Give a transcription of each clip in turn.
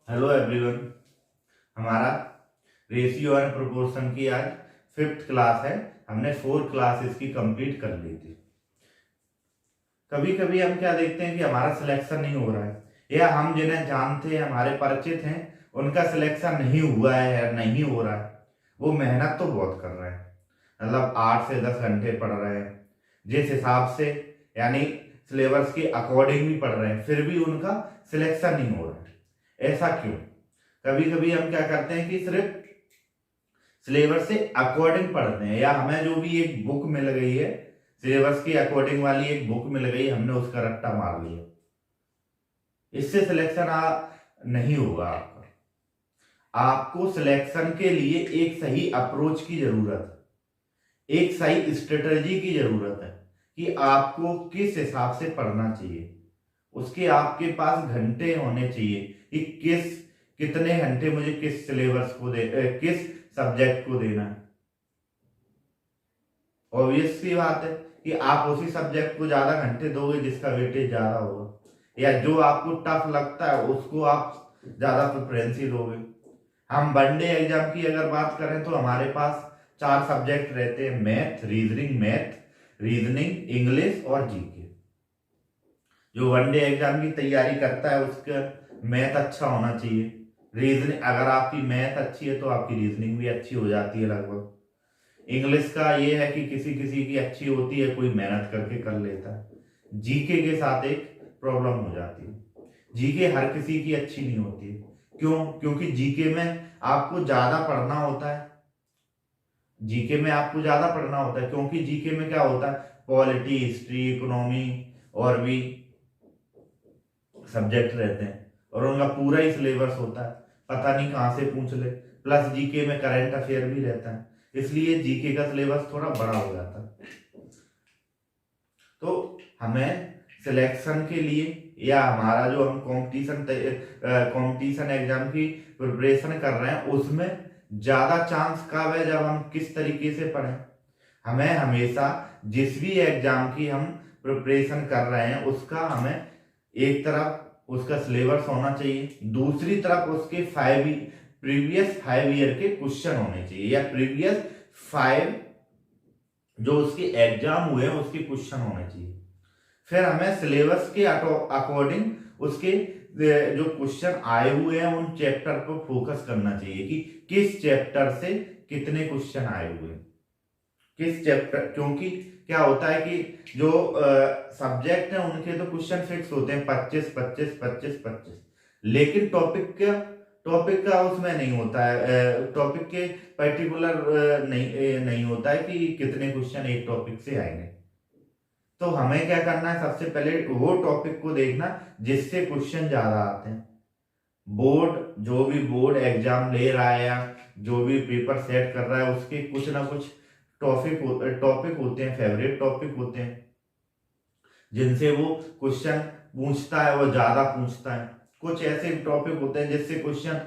Hello everyone. हमारा ratio and proportion की आज 5th क्लास है। हमने 4 क्लासेस की कंप्लीट कर ली थी। कभी कभी हम क्या देखते हैं कि हमारा सिलेक्शन नहीं हो रहा है, या हम जिन्हें जानते हैं, हमारे परिचित हैं, उनका सिलेक्शन नहीं हुआ है या नहीं हो रहा है। वो मेहनत तो बहुत कर रहे हैं, मतलब 8 से 10 घंटे पढ़ रहे हैं जिस हिसाब से, यानी सिलेबस के अकॉर्डिंग भी पढ़ रहे हैं, फिर भी उनका सिलेक्शन नहीं हो रहा है। ऐसा क्यों? कभी कभी हम क्या करते हैं कि सिर्फ सिलेबस से अकॉर्डिंग पढ़ते हैं, या हमें जो भी एक बुक मिल गई है, सिलेबस के अकॉर्डिंग वाली एक बुक मिल गई, हमने उसका रट्टा मार लिया। इससे सिलेक्शन नहीं होगा आपका। आपको सिलेक्शन के लिए एक सही अप्रोच की जरूरत है, एक सही स्ट्रेटजी की जरूरत है कि आपको किस हिसाब से पढ़ना चाहिए। उसके आपके पास घंटे होने चाहिए कि कितने घंटे मुझे किस सिलेबस को किस सब्जेक्ट को देना है। ऑब्वियस सी बात है कि आप उसी सब्जेक्ट को ज्यादा घंटे दोगे जिसका वेटेज ज्यादा होगा, या जो आपको टफ लगता है उसको आप ज्यादा प्रेफरेंस दोगे। हम वनडे एग्जाम की अगर बात करें तो हमारे पास 4 सब्जेक्ट रहते हैं: मैथ, रीजनिंग, इंग्लिश और जीके। जो वनडे एग्जाम की तैयारी करता है उसका मैथ अच्छा होना चाहिए। रीजनिंग, अगर आपकी मैथ अच्छी है तो आपकी रीजनिंग भी अच्छी हो जाती है लगभग। इंग्लिश का ये है कि किसी किसी की अच्छी होती है, कोई मेहनत करके कर लेता है। जीके के साथ एक प्रॉब्लम हो जाती है, जीके हर किसी की अच्छी नहीं होती। क्यों? क्योंकि जीके में आपको ज्यादा पढ़ना होता है। जीके में आपको ज्यादा पढ़ना होता है क्योंकि जीके में क्या होता है, पॉलिटी, हिस्ट्री, इकोनॉमी और भी सब्जेक्ट रहते हैं, और उनका पूरा ही सिलेबस होता है, पता नहीं कहाँ से पूछ ले। प्लस जीके में करंट अफेयर भी रहता है, इसलिए जीके का सिलेबस थोड़ा बड़ा हो जाता है। तो हमें सिलेक्शन के लिए, या हमारा जो हम कंपटीशन एग्जाम की प्रिपरेशन कर रहे हैं, उसमें ज्यादा चांस कब है जब हम किस तरीके से पढ़ें। हमें हमेशा जिस भी एग्जाम की हम प्रिपरेशन कर रहे हैं उसका हमें एक तरफ उसका सिलेबस होना चाहिए, दूसरी तरफ उसके प्रीवियस 5 ईयर के क्वेश्चन होने चाहिए, या प्रीवियस 5 जो उसके एग्जाम हुए हैं उसके क्वेश्चन होने चाहिए। फिर हमें सिलेबस के अकॉर्डिंग उसके जो क्वेश्चन आए हुए हैं उन चैप्टर पर फोकस करना चाहिए कि किस चैप्टर से कितने क्वेश्चन आए हुए हैं, किस चैप्टर। क्योंकि क्या होता है कि जो सब्जेक्ट है उनके तो क्वेश्चन फिक्स होते हैं 25 25 25 25, लेकिन टॉपिक का उसमें नहीं होता है, टॉपिक के पर्टिकुलर नहीं होता है कि कितने क्वेश्चन एक टॉपिक से आएंगे। तो हमें क्या करना है, सबसे पहले वो टॉपिक को देखना जिससे क्वेश्चन ज्यादा आते हैं। जो भी बोर्ड एग्जाम ले रहा है या जो भी पेपर सेट कर रहा है, उसके कुछ ना कुछ टॉपिक होते हैं, फेवरेट टॉपिक होते हैं, जिनसे वो क्वेश्चन पूछता है, वो ज्यादा पूछता है। कुछ ऐसे टॉपिक होते हैं जिससे क्वेश्चन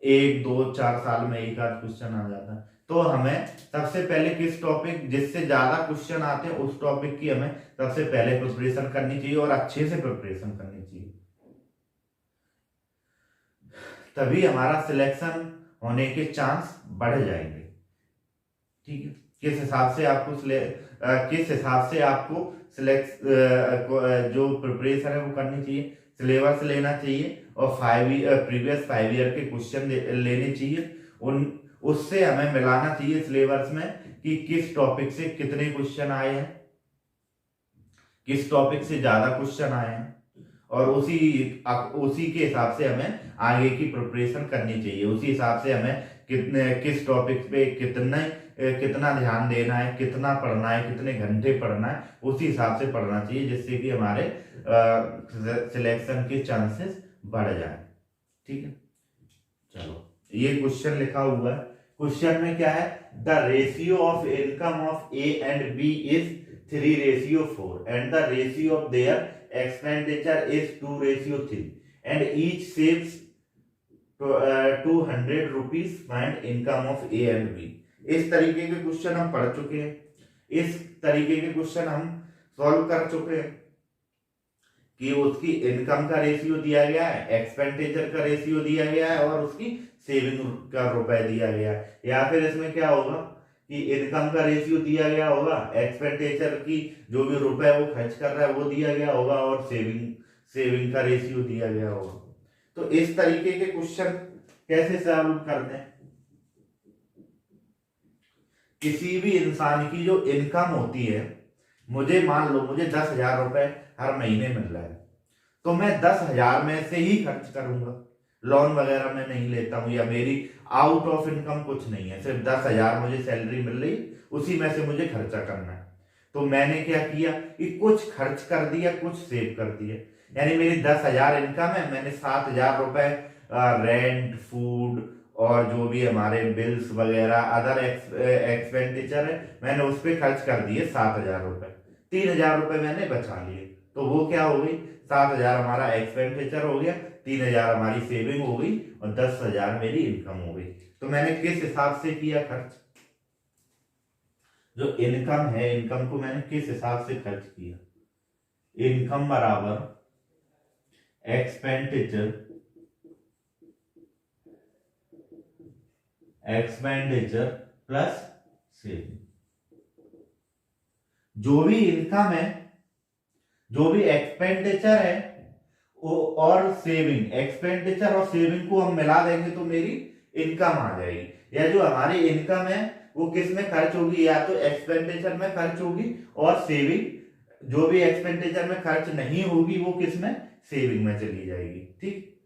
1 2 4 साल में एक आध क्वेश्चन आ जाता है। तो हमें सबसे पहले किस टॉपिक जिससे ज्यादा क्वेश्चन आते हैं उस टॉपिक की हमें सबसे पहले प्रिपरेशन करनी चाहिए, और अच्छे से प्रिपरेशन करनी चाहिए, तभी हमारा सिलेक्शन होने के चांस बढ़ जाएंगे। ठीक है, किस हिसाब से आपको सिलेक्ट जो प्रिपरेशन है वो करनी चाहिए। सिलेबस लेना चाहिए और प्रीवियस 5 ईयर के क्वेश्चन लेने चाहिए। उन उससे हमें मिलाना चाहिए सिलेबस में कि किस टॉपिक से कितने क्वेश्चन आए हैं, किस टॉपिक से ज्यादा क्वेश्चन आए हैं, और उसी के हिसाब से हमें आगे की प्रिपरेशन करनी चाहिए। उसी हिसाब से हमें किस टॉपिक पे कितना ध्यान देना है, कितना पढ़ना है, कितने घंटे पढ़ना है, उसी हिसाब से पढ़ना चाहिए, जिससे कि हमारे सिलेक्शन के चांसेस बढ़ जाए। ठीक है, चलो ये क्वेश्चन लिखा हुआ है। क्वेश्चन में क्या है, the ratio of income of A and B is 3:4 and the ratio of their expenditure is 2:3 and each saves 200 rupees. Find income of A and B. इस तरीके के क्वेश्चन हम पढ़ चुके हैं, इस तरीके के क्वेश्चन हम सॉल्व कर चुके हैं। कि उसकी इनकम का रेशियो दिया गया है, एक्सपेंडिचर का रेशियो दिया गया है और उसकी सेविंग का रुपए दिया गया है। या फिर इसमें क्या होगा कि इनकम का रेशियो दिया गया होगा, एक्सपेंडिचर की जो भी रुपए वो खर्च कर रहा है वो दिया गया होगा और सेविंग सेविंग का रेशियो दिया गया होगा। तो इस तरीके के क्वेश्चन कैसे सॉल्व करते हैं? किसी भी इंसान की जो इनकम होती है, मुझे मान लो मुझे 10,000 रुपए हर महीने मिल रहा है, तो मैं 10,000 में से ही खर्च करूंगा, लोन वगैरह मैं नहीं लेता हूं या मेरी आउट ऑफ इनकम कुछ नहीं है, सिर्फ 10,000 मुझे सैलरी मिल रही, उसी में से मुझे खर्चा करना है। तो मैंने क्या किया कि कुछ खर्च कर दिया, कुछ सेव कर दिया। यानी मेरी 10,000 इनकम है, मैंने 7,000 रुपए रेंट, फूड और जो भी हमारे बिल्स वगैरह अदर एक्सपेंडिचर है, मैंने उस पर खर्च कर दिए 7,000 रुपए। 3,000 रुपए मैंने बचा लिए। तो वो क्या हो गई, 7,000 हमारा एक्सपेंडिचर हो गया, 3,000 हमारी सेविंग हो गई और 10,000 मेरी इनकम हो गई। तो मैंने किस हिसाब से किया खर्च? जो इनकम है, इनकम को मैंने किस हिसाब से खर्च किया? इनकम बराबर एक्सपेंडिचर प्लस सेविंग। जो भी इनकम है, जो भी एक्सपेंडिचर है और सेविंग, एक्सपेंडिचर और सेविंग को हम मिला देंगे तो मेरी इनकम आ जाएगी। या जो हमारी इनकम है वो किस में खर्च होगी, या तो एक्सपेंडिचर में खर्च होगी, और सेविंग जो भी एक्सपेंडिचर में खर्च नहीं होगी वो किस में, सेविंग में चली जाएगी। ठीक,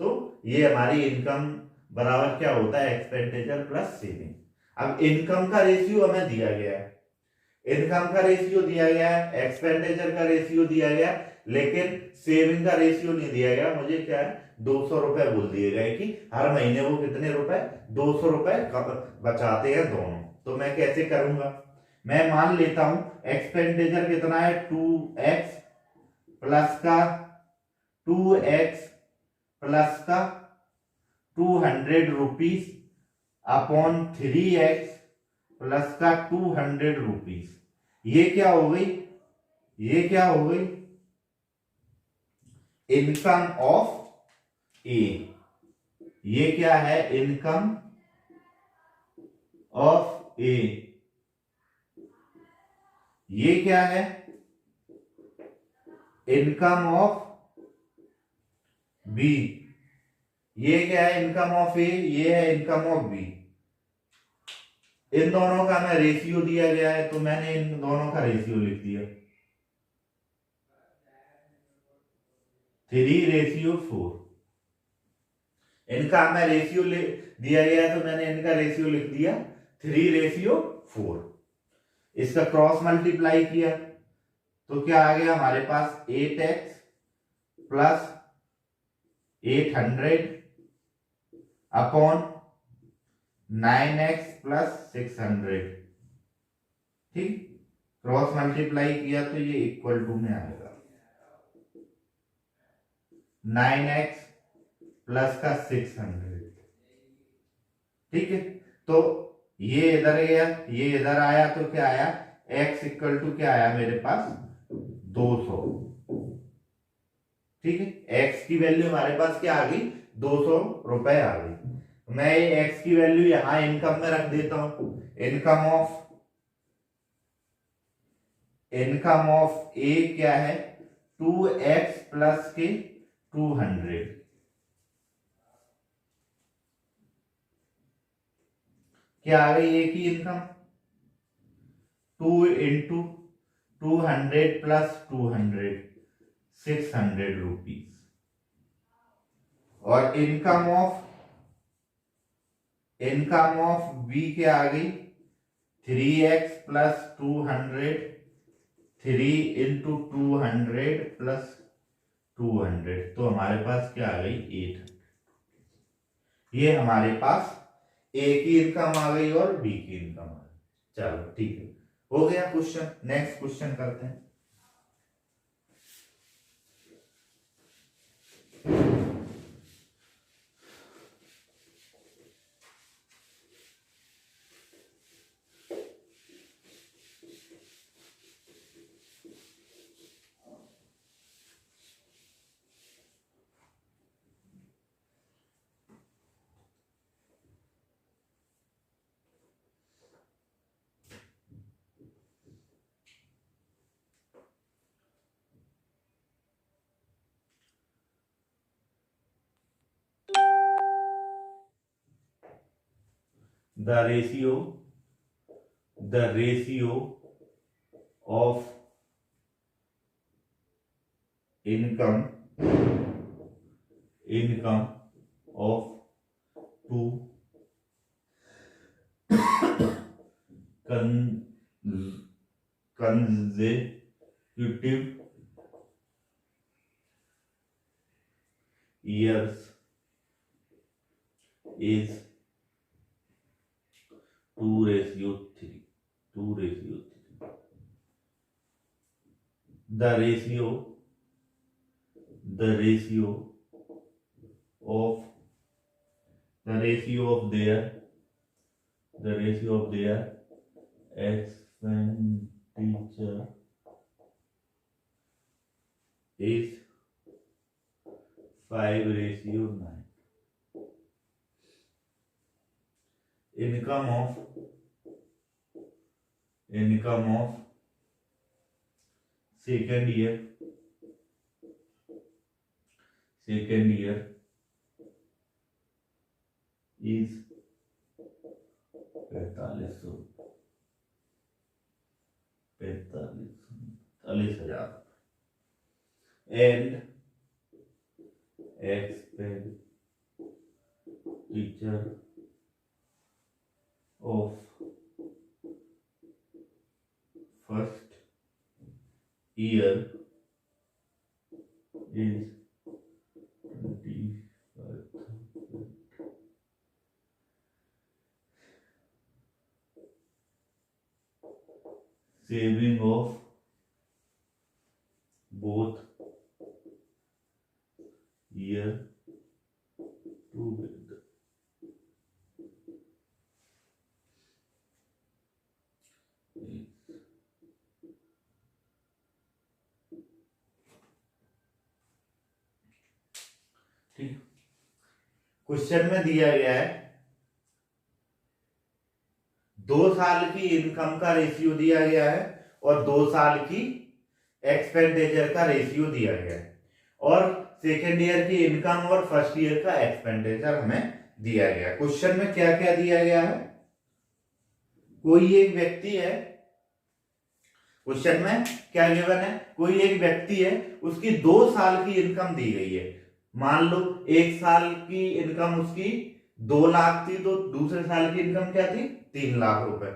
तो ये हमारी इनकम बराबर क्या होता है, एक्सपेंडिचर प्लस सेविंग। अब इनकम का रेशियो हमें दिया गया है, इनकम का रेशियो दिया गया है, एक्सपेंडिचर का रेशियो दिया गया, लेकिन सेविंग का रेशियो नहीं दिया गया। मुझे क्या है, 200 रुपए बोल दिए गए कि हर महीने वो कितने रुपए, 200 रुपए बचाते हैं दोनों। तो मैं कैसे करूंगा, मैं मान लेता हूं एक्सपेंडिचर कितना है, 2x प्लस का 2x प्लस का 200 रुपीज अपॉन 3x प्लस का 200 रुपीज। ये क्या हो गई, ये क्या हो गई, इनकम ऑफ ए। ये क्या है, इनकम ऑफ ए। ये क्या है, इनकम ऑफ बी। ये क्या है, इनकम ऑफ ए, ये है इनकम ऑफ बी। इन दोनों का हमें रेशियो दिया गया है, तो मैंने इन दोनों का रेशियो लिख दिया, 3:4। इनका हमें रेशियो दिया गया है, तो मैंने इनका रेशियो लिख दिया 3:4। इसका क्रॉस मल्टीप्लाई किया तो क्या आ गया हमारे पास, 8x plus 800 upon 9x plus 600। ठीक, क्रॉस मल्टीप्लाई किया तो ये इक्वल टू में आएगा 9x प्लस का 600। ठीक है, तो ये इधर गया, ये इधर आया, तो क्या आया, x इक्वल टू क्या आया मेरे पास, 200। ठीक है, x की वैल्यू हमारे पास क्या आ गई, 200 रुपए आ गई। मैं ये x की वैल्यू यहां इनकम में रख देता हूं, इनकम ऑफ ए क्या है, 2x प्लस के 200। क्या आ गई ए की इनकम, 2 इंटू 200 प्लस 200, 600 रुपीज। और इनकम ऑफ बी क्या आ गई, 3x प्लस 200, 3 इंटू 200 प्लस 200, तो हमारे पास क्या आ गई, 800। ये हमारे पास ए की इनकम आ गई और बी की इनकम आ गई। चलो ठीक है, हो गया क्वेश्चन। नेक्स्ट क्वेश्चन करते हैं। The ratio of income of two consecutive years is 2:3. The ratio of their expenditure is 5:9. Income of second year is 45,000 and expenditure of first year is 25,000. Saving of both year together. ठीक, question में दिया गया है 2 साल की income का ratio दिया गया है और 2 साल की एक्सपेंडिचर का रेशियो दिया गया है और सेकेंड ईयर की इनकम और फर्स्ट ईयर का एक्सपेंडिचर हमें दिया गया है। क्वेश्चन में क्या क्या दिया गया है, कोई एक व्यक्ति है, क्वेश्चन में क्या गिवन है, कोई एक व्यक्ति है, उसकी 2 साल की इनकम दी गई है। मान लो 1 साल की इनकम उसकी 2 लाख थी तो दूसरे साल की इनकम क्या थी 3 लाख रुपए।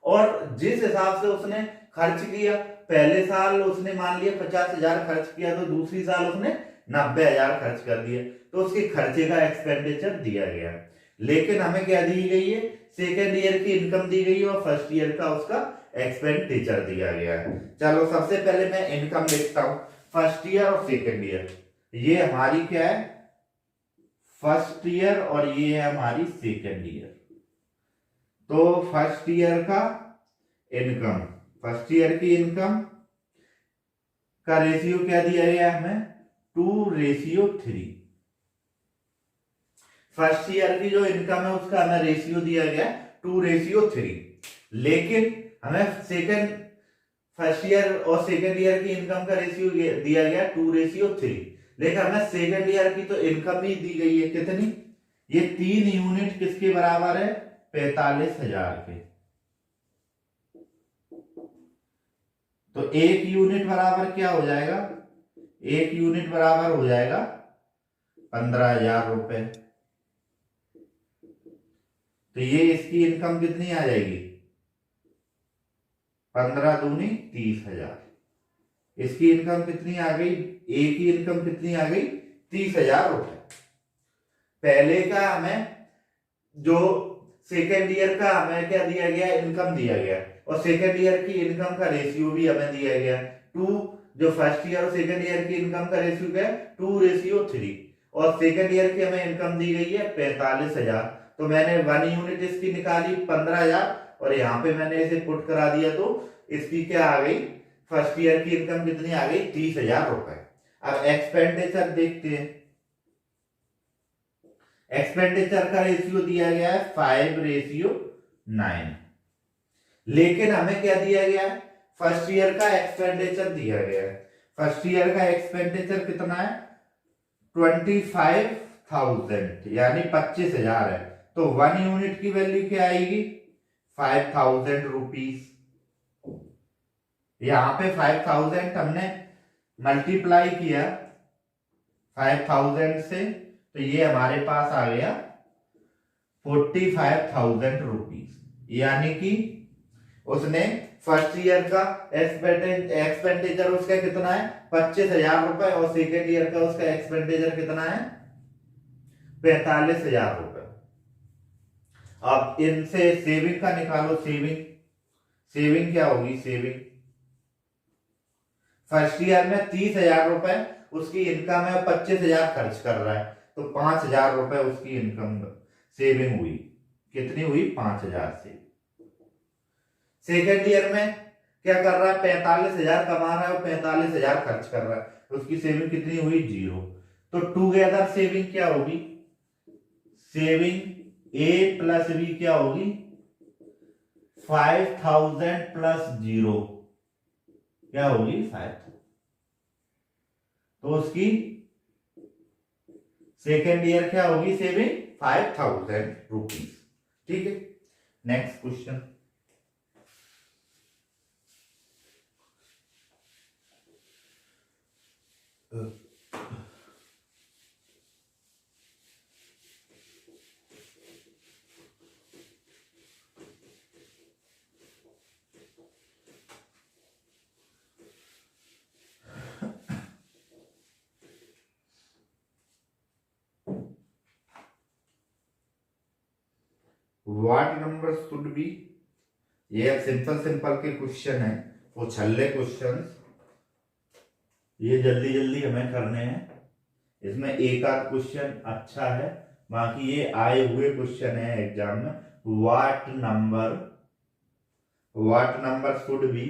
और जिस हिसाब से उसने खर्च किया, पहले साल उसने मान लिया 50,000 खर्च किया तो दूसरी साल उसने 90,000 खर्च कर दिया, तो उसके खर्चे का एक्सपेंडिचर दिया गया। लेकिन हमें क्या दी गई है, सेकेंड ईयर की इनकम दी गई है और फर्स्ट ईयर का उसका एक्सपेंडिचर दिया गया है। चलो सबसे पहले मैं इनकम लिखता हूं, फर्स्ट ईयर और सेकेंड ईयर। ये हमारी क्या है, फर्स्ट ईयर और ये है हमारी सेकेंड ईयर। तो फर्स्ट ईयर का इनकम, फर्स्ट ईयर की इनकम का रेशियो क्या दिया गया हमें 2:3। फर्स्ट ईयर की जो इनकम है उसका हमें रेशियो दिया गया 2:3। लेकिन हमें फर्स्ट ईयर और सेकेंड ईयर की इनकम का रेशियो दिया गया 2:3। लेकिन हमें सेकेंड ईयर की तो इनकम ही दी गई है कितनी, ये 3 यूनिट किसके बराबर है 45,000 के। तो 1 यूनिट बराबर क्या हो जाएगा, 1 यूनिट बराबर हो जाएगा 15,000 रुपए। तो ये इसकी इनकम कितनी आ जाएगी 15 दूनी 30,000। इसकी इनकम कितनी आ गई, एक की इनकम कितनी आ गई 30,000 रुपए। पहले का हमें जो सेकेंड ईयर का हमें क्या दिया गया, इनकम दिया गया, और सेकेंड ईयर की इनकम का रेशियो भी हमें दिया गया 2। जो फर्स्ट ईयर और सेकेंड ईयर की इनकम का रेशियो क्या है 2:3, और सेकेंड ईयर की हमें इनकम दी गई है 45,000। तो मैंने 1 यूनिट इसकी निकाली 15,000 और यहाँ पे मैंने इसे पुट करा दिया तो इसकी क्या आ गई, फर्स्ट ईयर की इनकम कितनी आ गई 30,000 रुपए। अब एक्सपेंडिचर देखते हैं, एक्सपेंडिचर का रेशियो दिया गया है 5:9। लेकिन हमें क्या दिया गया है, फर्स्ट ईयर का एक्सपेंडिचर दिया गया है। फर्स्ट ईयर का एक्सपेंडिचर कितना है 25,000 यानी 25,000 है। तो 1 यूनिट की वैल्यू क्या आएगी? 5000 रुपीज। यहां पे 5000 हमने मल्टीप्लाई किया 5000 से, तो ये हमारे पास आ गया 45,000 रुपीज। यानी कि उसने फर्स्ट ईयर का एक्सपेंडिचर उसका कितना है? 25,000 रुपए, और सेकेंड ईयर का उसका एक्सपेंडिचर कितना है? 45,000 रुपए। अब इनसे सेविंग का निकालो। सेविंग सेविंग क्या होगी? सेविंग फर्स्ट ईयर में 30,000 रुपए उसकी इनकम है, 25,000 खर्च कर रहा है, तो 5,000 रुपए उसकी इनकम सेविंग हुई। कितनी हुई? 5,000 से। सेकेंड ईयर में क्या कर रहा है? 45,000 कमा रहा है और 45,000 खर्च कर रहा है, तो उसकी सेविंग कितनी हुई? 0। तो टुगेदर सेविंग क्या होगी? सेविंग ए प्लस बी क्या होगी? 5,000 प्लस 0 क्या होगी? 5,000। तो उसकी सेकेंड ईयर क्या होगी? Saving 5,000 rupees. ठीक है, next question. What number should be, ये सिंपल सिंपल के क्वेश्चन है, वो छल्ले क्वेश्चन, ये जल्दी जल्दी हमें करने हैं। इसमें एक आध क्वेश्चन अच्छा है, बाकी ये आए हुए क्वेश्चन है एग्जाम में। What number should be,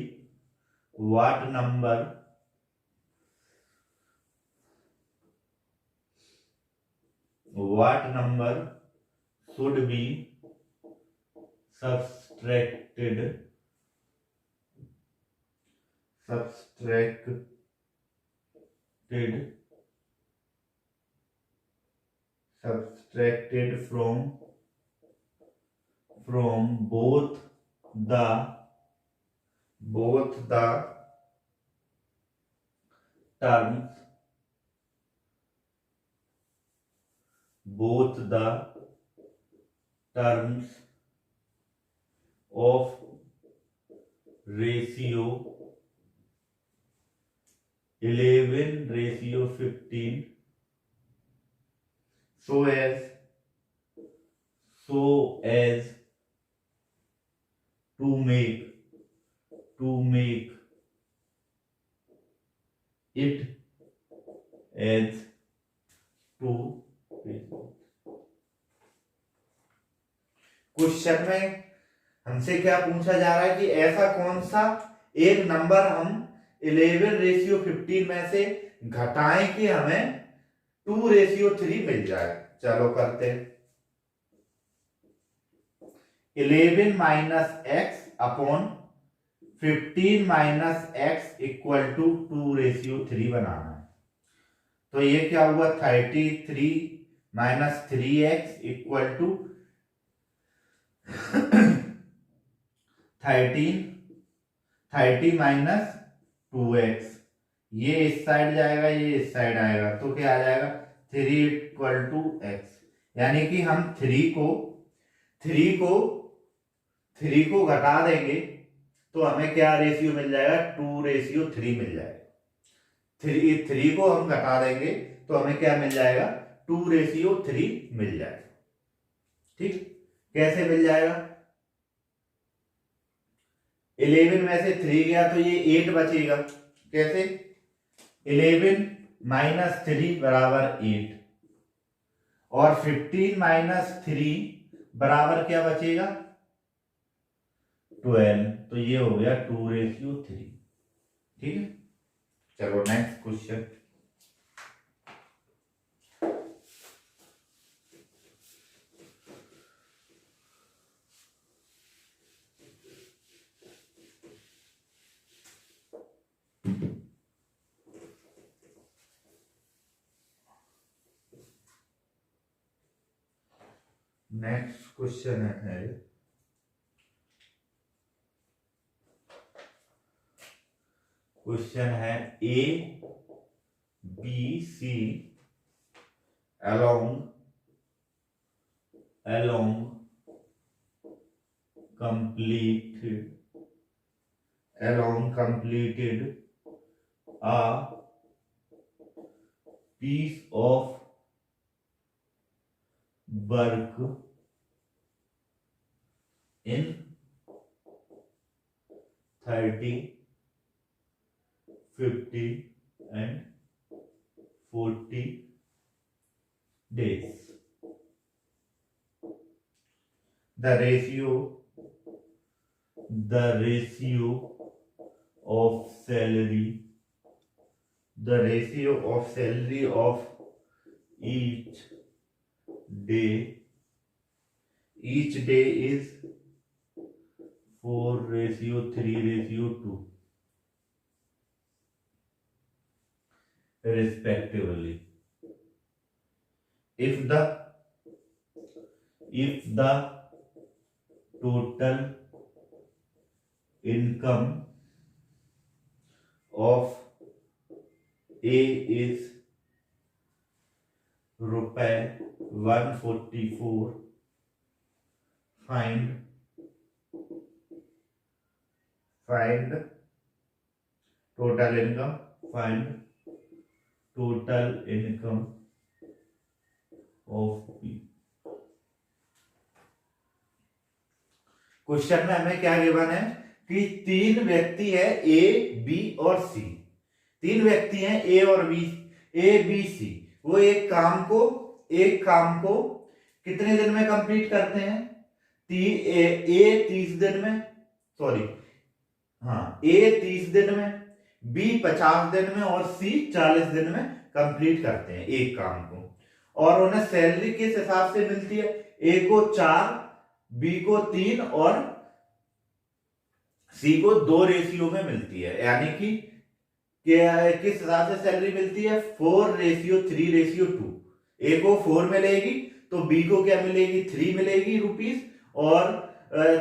what number should be subtracted from both the terms of ratio 11:15 so as to make it as 2 ratio। Question में हमसे क्या पूछा जा रहा है कि ऐसा कौन सा एक नंबर हम 11:15 में से घटाएं कि हमें 2:3 मिल जाए। चलो करते हैं। 11 minus x upon 15 minus x equal to 2:3 बनाना है। तो ये क्या हुआ? 33 minus 3x equal to 30 minus 2x। ये इस साइड जाएगा, ये इस साइड आएगा, तो क्या आ जाएगा? 3 इक्वल टू x। यानी कि हम 3 को घटा देंगे तो हमें क्या रेशियो मिल जाएगा? 2:3 मिल जाएगा। 3 को हम घटा देंगे तो हमें क्या मिल जाएगा? 2:3 मिल जाएगा। ठीक, कैसे मिल जाएगा? 11 में से 3 गया तो ये 8 बचेगा। कैसे? 11 माइनस 3 बराबर 8, और 15 माइनस 3 बराबर क्या बचेगा? 12। तो ये हो गया 2:3। ठीक है, चलो नेक्स्ट क्वेश्चन। नेक्स्ट क्वेश्चन है A B C along completed a piece of work in 30, 50 and 40 days. The ratio of salary of each day is 4:3:2 respectively. If the total income of A is ₹144, find total income of B. Question में हमें क्या given है कि 3 व्यक्ति है A B और सी। 3 व्यक्ति हैं ए और बी, ए बी सी। वो एक काम को कितने दिन में कंप्लीट करते हैं? ए 30 दिन में, ए 30 दिन में, बी 50 दिन में और सी 40 दिन में कंप्लीट करते हैं एक काम को। और उन्हें सैलरी किस हिसाब से मिलती है? ए को 4, बी को 3 और सी को 2 रेशियो में मिलती है। यानी कि किस हिसाब से सैलरी मिलती है? 4:3:2। ए को 4 मिलेगी तो बी को क्या मिलेगी? 3 मिलेगी रुपीस, और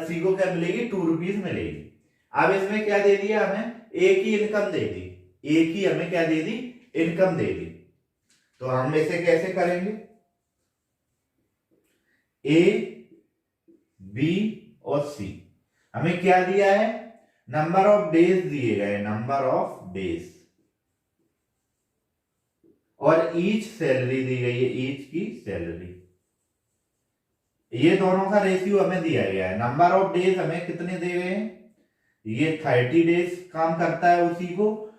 सी को क्या मिलेगी? 2 रुपीस मिलेगी। अब इसमें क्या दे दिया हमें? ए की इनकम दे दी। ए की हमें क्या दे दी? इनकम दे दी। तो हम इसे कैसे करेंगे? ए बी और सी हमें क्या दिया है? नंबर ऑफ डेज दिए गए, नंबर ऑफ डेज, और ईच सैलरी दी गई है, ईच की सैलरी। ये दोनों का रेशियो हमें दिया गया है। नंबर ऑफ डेज हमें कितने दे गए हैं? ये 30 डेज काम करता है उसी को,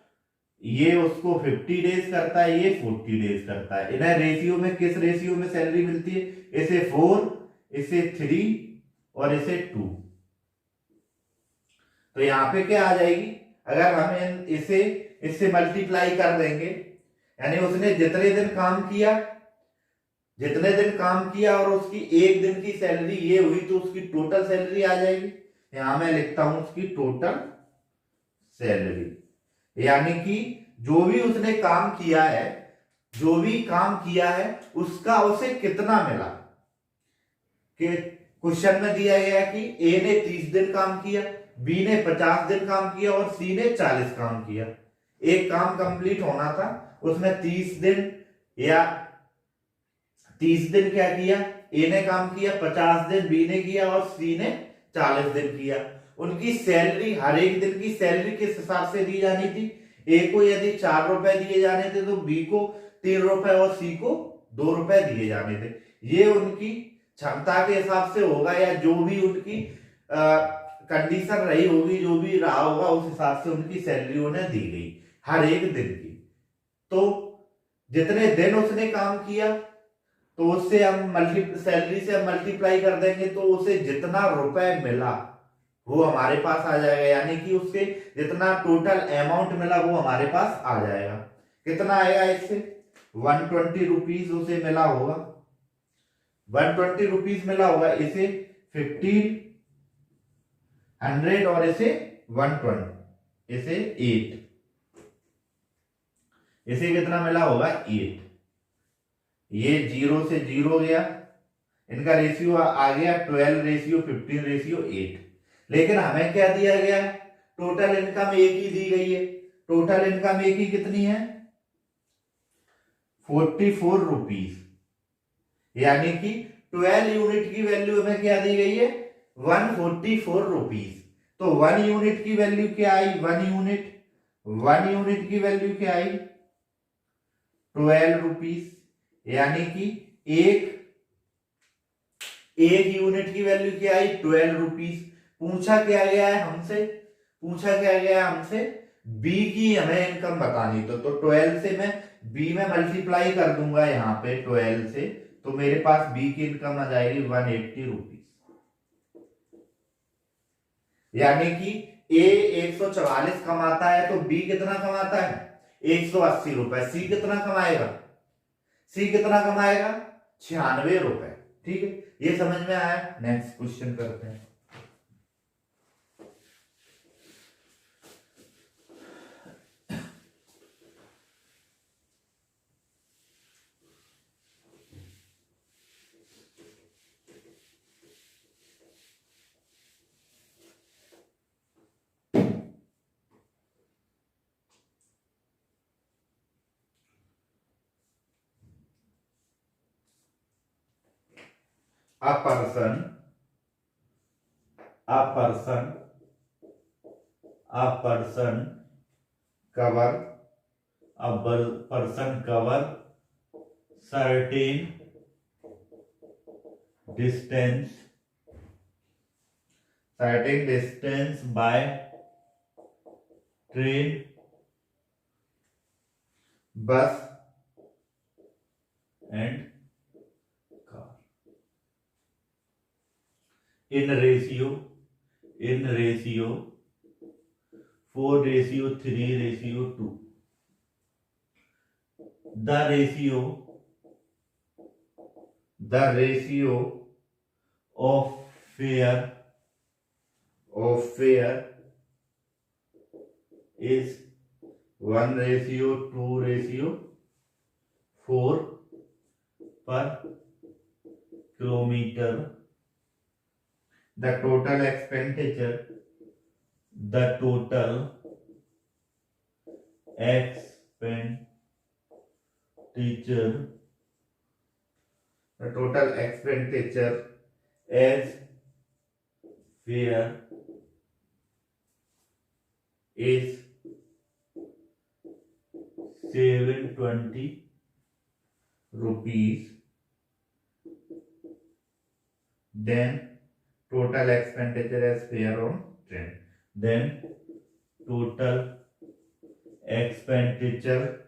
ये उसको 50 डेज करता है, ये 40 डेज करता है। इन्हें रेशियो में किस रेशियो में सैलरी मिलती है? इसे 4, इसे 3 और इसे 2। तो यहां पे क्या आ जाएगी? अगर हम इससे मल्टीप्लाई कर देंगे, यानी उसने जितने दिन काम किया और उसकी एक दिन की सैलरी ये हुई, तो उसकी टोटल सैलरी आ जाएगी। यहां मैं लिखता हूं उसकी टोटल सैलरी। यानी कि जो भी उसने काम किया है उसका उसे कितना मिला। कि क्वेश्चन में दिया गया कि ए ने 30 दिन काम किया, बी ने 50 दिन काम किया और सी ने 40 काम किया। एक काम कंप्लीट होना था, उसमें 30 दिन क्या किया? ए ने काम किया 50 दिन, बी ने किया और सी ने 40 दिन किया। उनकी सैलरी, हर एक दिन की सैलरी किस हिसाब से दी जानी थी? ए को यदि 4 रुपए दिए जाने थे तो बी को 3 रुपए और सी को 2 रुपए दिए जाने थे। ये उनकी क्षमता के हिसाब से होगा, या जो भी उनकी कंडीशन रही होगी, जो भी रहा होगा, उस हिसाब से उनकी सैलरी उन्हें दी गई हर एक दिन की। तो जितने दिन उसने काम किया, तो उससे हम सैलरी से हम मल्टीप्लाई कर देंगे, तो उसे जितना रुपए मिला वो हमारे पास आ जाएगा। यानी कि उससे जितना टोटल अमाउंट मिला वो हमारे पास आ जाएगा। कितना आएगा? इससे 120 रुपीज उसे मिला होगा। 120 रुपीज मिला होगा, इसे 1500 और इसे 120, इसे 8, इसे कितना मिला होगा? 8। ये 0 से 0 गया, इनका रेशियो आ गया 12:15:8। लेकिन हमें क्या दिया गया है, टोटल इनकम एक ही दी गई है। टोटल इनकम एक ही कितनी है, 44 रुपीज, यानी कि 12 यूनिट की वैल्यू हमें क्या दी गई है, 144 रुपीज। तो 1 यूनिट की वैल्यू क्या आई, 1 यूनिट की वैल्यू क्या आई, 12 रुपीज, यानी कि एक यूनिट की वैल्यू क्या आई, 12 रुपीज। पूछा क्या गया है हमसे बी की हमें इनकम बतानी। तो 12 से मैं बी में मल्टीप्लाई कर दूंगा यहाँ पे 12 से, तो मेरे पास बी की इनकम आ जाएगी 180 रुपीज। यानी कि ए 144 कमाता है तो बी कितना कमाता है, 180 रुपए। सी कितना कमाएगा, 96 रुपए। ठीक है, ये समझ में आया। नेक्स्ट क्वेश्चन करते हैं। A person cover certain distance by train, bus and car in ratio 4:3:2. The ratio of fare is 1:2:4 per kilometer. The total expenditure as fare is 720 rupees. Then total expenditure as fare on train. Then total expenditure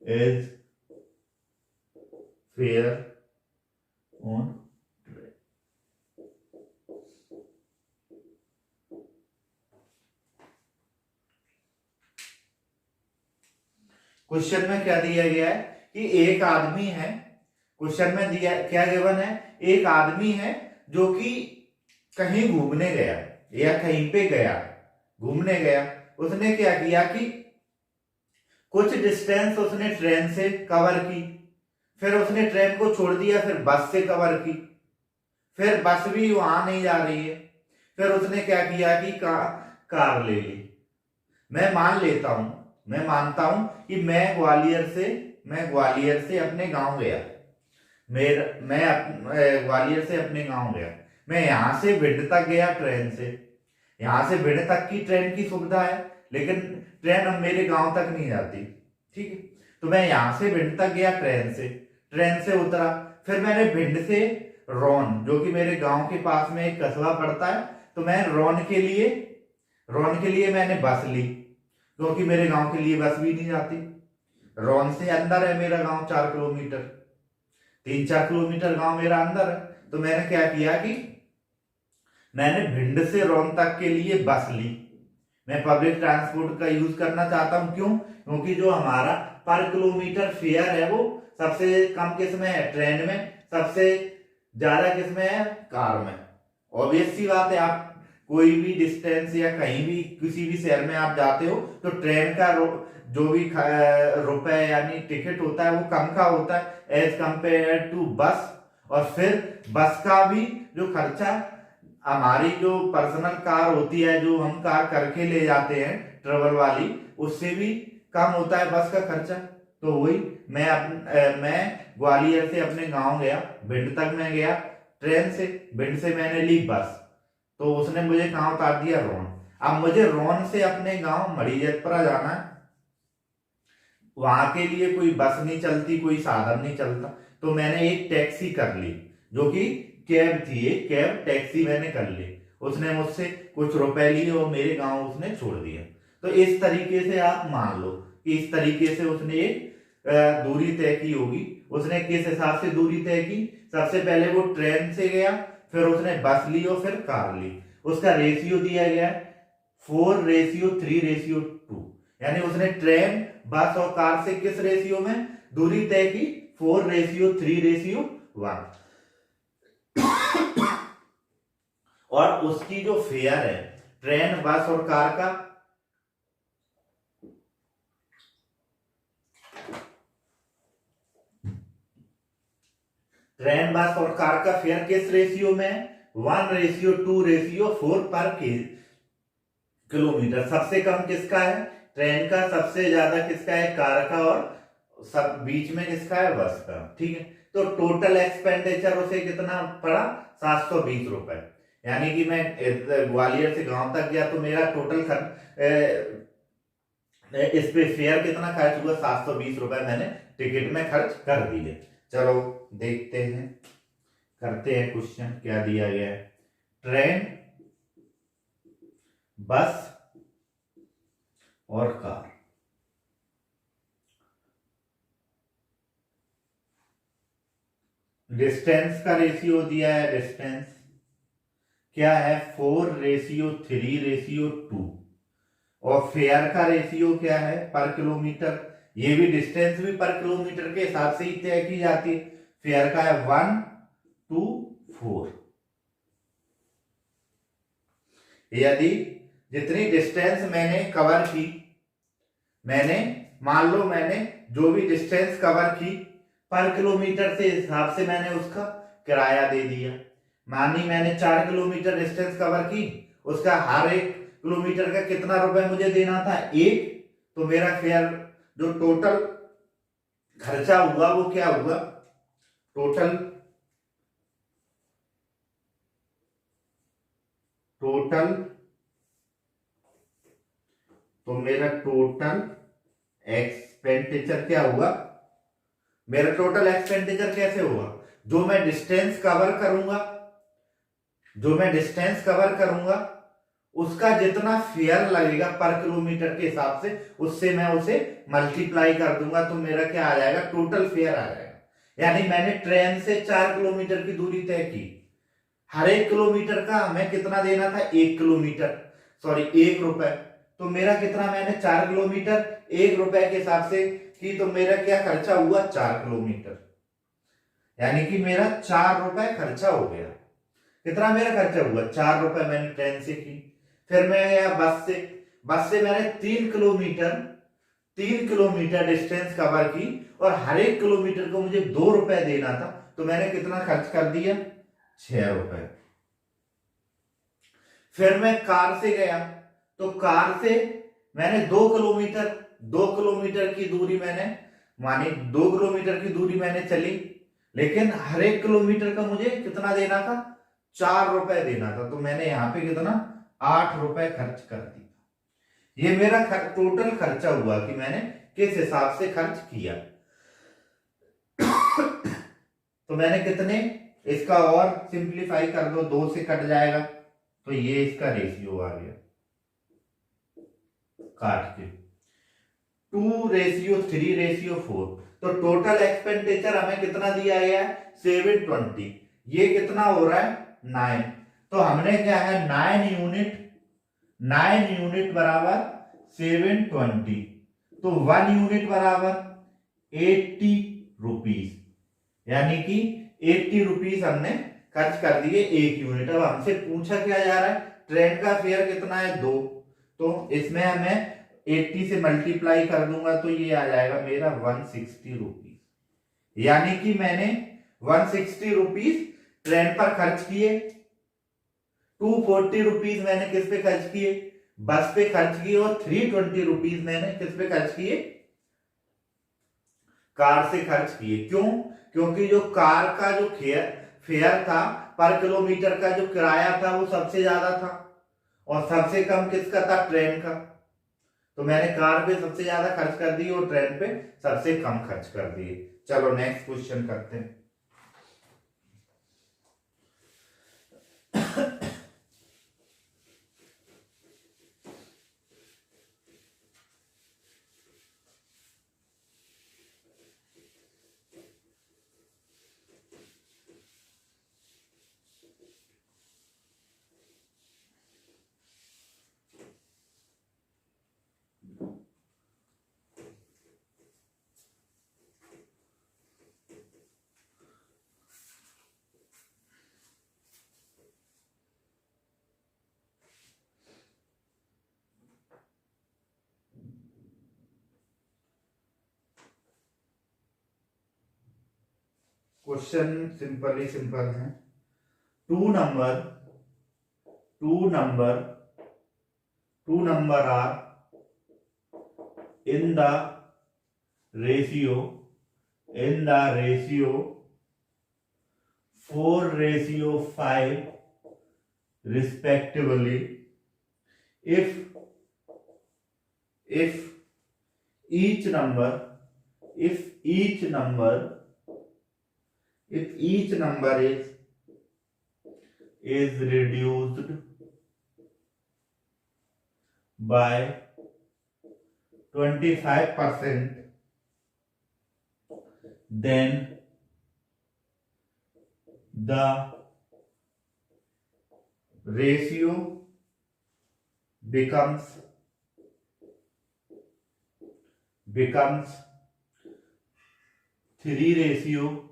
is fare on train. Question में क्या दिया गया है कि एक आदमी है, question में दिया क्या गिवन है, एक आदमी है जो कि कहीं घूमने गया या कहीं पे गया, घूमने गया। उसने क्या किया कि कुछ डिस्टेंस उसने ट्रेन से कवर की, फिर उसने ट्रेन को छोड़ दिया, फिर बस से कवर की, फिर बस भी वहां नहीं जा रही है, फिर उसने क्या किया कि कार ले ली। मैं मानता हूं कि मैं ग्वालियर से अपने गांव गया, मैं ग्वालियर से अपने गांव गया, मैं यहां से भिंड तक गया ट्रेन से। यहां से भिंड तक की ट्रेन की सुविधा है, लेकिन ट्रेन अब मेरे गांव तक नहीं जाती। ठीक है, तो मैं यहां से भिंड तक गया ट्रेन से उतरा, फिर मैंने भिंड से रोन, जो कि मेरे गांव के पास में एक कस्बा पड़ता है, तो मैं रोन के लिए मैंने बस ली, क्योंकि मेरे गांव के लिए बस भी नहीं जाती। रोन से अंदर है मेरा गांव 4 किलोमीटर, 3-4 किलोमीटर गांव मेरा अंदर है। तो मैंने क्या किया कि मैंने भिंड से रोन तक के लिए बस ली। मैं पब्लिक ट्रांसपोर्ट का यूज करना चाहता हूं, क्यों? क्योंकि जो हमारा पर किलोमीटर फेयर है वो सबसे कम किस में है, ट्रेन में, सबसे ज्यादा किस में है, कार में। ऑब्वियस सी बात है, आप कोई भी डिस्टेंस या कहीं भी किसी भी शहर में आप जाते हो तो ट्रेन का जो भी रुपए यानी टिकट होता है वो कम का होता है एज कंपेयर टू बस और फिर बस का भी जो खर्चा, हमारी जो पर्सनल कार होती है, जो हम कार करके ले जाते हैं ट्रेवल वाली, उससे भी कम होता है बस का खर्चा। तो वही मैं ग्वालियर से अपने गांव गया, भिंड तक मैं गया ट्रेन से, भिंड से मैंने ली बस, तो उसने मुझे कहाँ उतार दिया, रोन। अब मुझे रोन से अपने गांव मड़ीजतपुरा जाना है, वहां के लिए कोई बस नहीं चलती, कोई साधन नहीं चलता, तो मैंने एक टैक्सी कर ली, जो कि कैब थी, एक कैब टैक्सी मैंने कर ली। उसने मुझसे कुछ रुपए लिए और मेरे गांव उसने छोड़ दिया। तो इस तरीके से आप मान लो कि इस तरीके से उसने एक दूरी तय की होगी। उसने किस हिसाब से दूरी तय की, सबसे पहले वो ट्रेन से गया, फिर उसने बस ली और फिर कार ली। उसका रेशियो दिया गया है 4:3:2, यानी उसने ट्रेन, बस और कार से किस रेशियो में दूरी तय की, 4:3:1। और उसकी जो फेयर है ट्रेन, बस और कार का, ट्रेन, बस और कार का फेयर किस रेशियो में, 1:2:4 पर किलोमीटर। सबसे कम किसका है, ट्रेन का, सबसे ज्यादा किसका है, कार का, और सब बीच में किसका है, बस का। ठीक है, तो टोटल एक्सपेंडिचर उसे कितना पड़ा, 720 रुपए। यानी कि मैं ग्वालियर से गांव तक गया तो मेरा टोटल इस पे फेयर कितना खर्च हुआ, 720 रुपए मैंने टिकट में खर्च कर दिए। चलो देखते हैं, करते हैं क्वेश्चन क्या दिया गया है। ट्रेन, बस और कार, डिस्टेंस का रेशियो दिया है, डिस्टेंस क्या है, 4:3:2, और फेयर का रेशियो क्या है, पर किलोमीटर। ये भी डिस्टेंस भी पर किलोमीटर के हिसाब से ही तय की जाती है। फेयर का है 1:4। यदि जितनी डिस्टेंस मैंने कवर की, मैंने मान लो मैंने जो भी डिस्टेंस कवर की पर किलोमीटर से हिसाब से मैंने उसका किराया दे दिया। मानी मैंने 4 किलोमीटर डिस्टेंस कवर की, उसका हर एक किलोमीटर का कितना रुपए मुझे देना था, 1। तो मेरा फेयर जो टोटल खर्चा हुआ वो क्या हुआ, टोटल तो मेरा टोटल एक्सपेंडिचर क्या हुआ, मेरा टोटल एक्सपेंडिचर कैसे हुआ, जो मैं डिस्टेंस कवर करूंगा उसका जितना फेयर लगेगा पर किलोमीटर के हिसाब से, उससे मैं उसे मल्टीप्लाई कर दूंगा, तो मेरा क्या आ जाएगा, टोटल फेयर आ जाएगा। यानी मैंने ट्रेन से 4 किलोमीटर की दूरी तय की, हर एक किलोमीटर का हमें कितना देना था, 1 किलोमीटर, सॉरी 1 रुपए। तो मेरा कितना, मैंने 4 किलोमीटर 1 रुपए के हिसाब से की, तो मेरा क्या खर्चा हुआ, 4 किलोमीटर, यानी कि मेरा 4 रुपए खर्चा हो गया। कितना मेरा खर्चा हुआ, 4 रुपए मैंने ट्रेन से की। फिर मैं गया बस से मैंने 3 किलोमीटर डिस्टेंस कवर की, और हर एक किलोमीटर को मुझे 2 रुपए देना था, तो मैंने कितना खर्च कर दिया, 6 रुपए। फिर मैं कार से गया, तो कार से मैंने 2 किलोमीटर की दूरी मैंने मानी, 2 किलोमीटर की दूरी मैंने चली, लेकिन हर एक किलोमीटर का मुझे कितना देना था, 4 रुपए देना था, तो मैंने यहां पे कितना, 8 रुपए खर्च कर दिया। ये मेरा टोटल खर्चा हुआ कि मैंने किस हिसाब से खर्च किया। तो मैंने कितने, इसका और सिंप्लीफाई कर दो, 2 से कट जाएगा, तो ये इसका रेशियो आ गया, काट के 2:3:4। तो टोटल एक्सपेंडिचर हमें कितना दिया गया है, 720। ये कितना हो रहा है, 9। तो हमने क्या है, 9 यूनिट बराबर 720, तो 1 यूनिट बराबर 80 रुपीज, यानी कि 80 रुपीज हमने खर्च कर दिए 1 यूनिट। अब हमसे पूछा क्या जा रहा है, ट्रेन का फेयर कितना है, 2, तो इसमें हमें 80 से मल्टीप्लाई कर दूंगा, तो ये आ जाएगा मेरा 160 रुपीज, यानी कि मैंने 160 रुपीज ट्रेन पर खर्च किए, 240 रुपीज मैंने किस पे खर्च किए, बस पे खर्च किए, और 320 रुपीज मैंने किस पे खर्च किए, कार से खर्च किए। क्यों? क्योंकि जो कार का जो फेयर था, पर किलोमीटर का जो किराया था वो सबसे ज्यादा था, और सबसे कम किसका था, ट्रेन का। तो मैंने कार पे सबसे ज्यादा खर्च कर दिए और ट्रेन पे सबसे कम खर्च कर दिए। चलो नेक्स्ट क्वेश्चन करते हैं। क्वेश्चन सिंपल ही सिंपल है। Two number two number two number are in the ratio 4:5 respectively if each number is reduced by 25%, then the ratio becomes 3:4.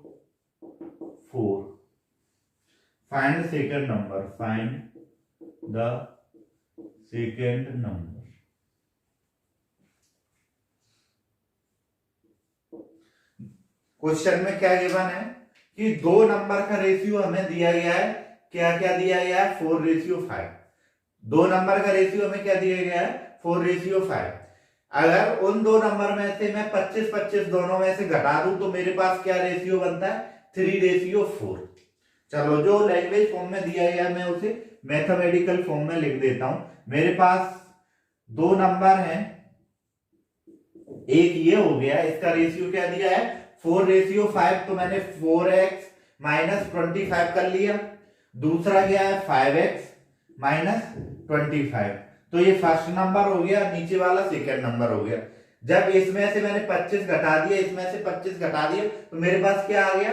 Find the second number. Question में क्या given है कि दो number का ratio हमें दिया गया है। क्या क्या दिया गया है? 4:5। दो नंबर का रेशियो हमें क्या दिया गया है? 4:5। अगर उन दो नंबर में से मैं 25-25 दोनों में से घटा दूं तो मेरे पास क्या रेशियो बनता है? 3:4। चलो, जो लैंग्वेज फॉर्म में दिया गया मैं उसे मैथमेटिकल फॉर्म में लिख देता हूं। मेरे पास दो नंबर हैं, एक ये हो गया, इसका रेशियो क्या दिया है? 4:5। तो मैंने 4x - 25 कर लिया। दूसरा क्या है? 5x - 25। तो ये फर्स्ट नंबर हो गया, नीचे वाला सेकंड नंबर हो गया। जब इसमें से मैंने 25 घटा दिया, इसमें से 25 घटा दिया, तो मेरे पास क्या आ गया?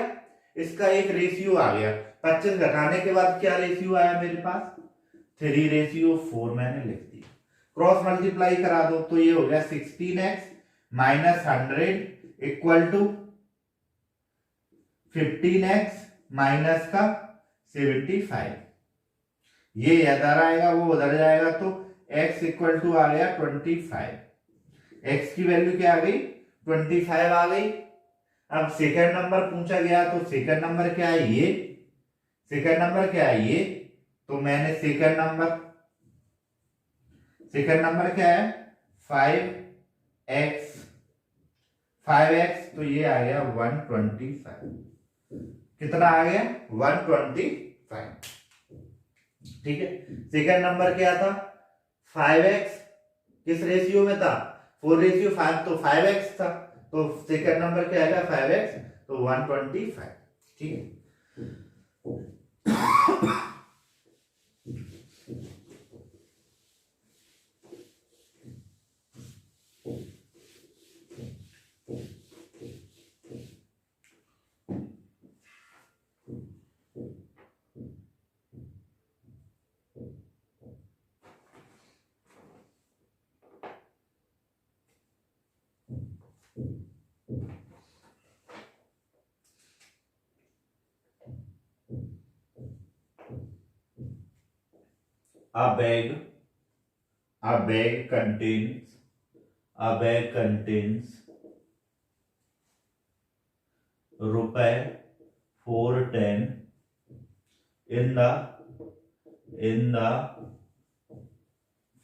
इसका एक रेशियो आ गया। 25 घटाने के बाद क्या रेशियो आया मेरे पास? 3:4 मैंने लिख दिया। क्रॉस मल्टीप्लाई करा दो तो ये हो गया 16x - 100 = 15x - 75। ये इधर आएगा, वो उधर जाएगा, तो x = आ गया 25। x की वैल्यू क्या आ गई? 25 आ गई। अब सेकंड नंबर पूछा गया, तो सेकंड नंबर क्या है? ये। तो मैंने सेकंड नंबर क्या है? 5x। तो ये आ गया 125। कितना आ गया? 125। ठीक है। सेकंड नंबर क्या था? 5x किस रेशियो में था? 4:5। तो 5x था, तो सेकंड नंबर क्या आएगा? 5x। तो 125। ठीक है। A bag contains ₹4 410 in the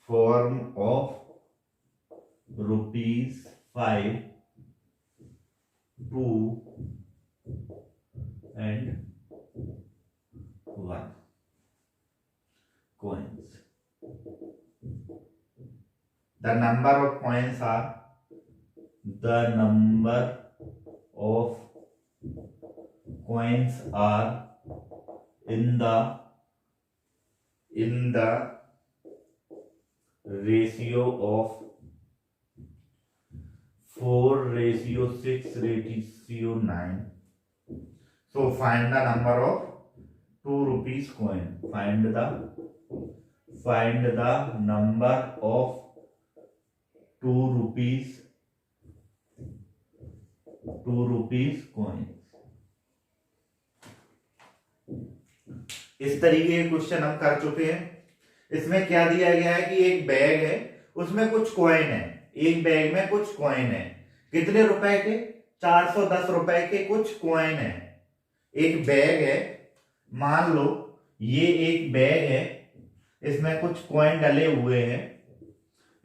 form of rupees 5, 2 and 1 coins. The number of coins are in the ratio of 4:6:9. So find the number of 2 rupees coin. Find the number of 2 rupees coins. इस तरीके के question हम कर चुके हैं। इसमें क्या दिया गया है कि एक बैग है, उसमें कुछ कॉइन है, एक बैग में कुछ कॉइन है। कितने रुपए के? 410 रुपए के कुछ कॉइन है। एक बैग है, मान लो ये एक बैग है, इसमें कुछ कॉइन डले हुए हैं।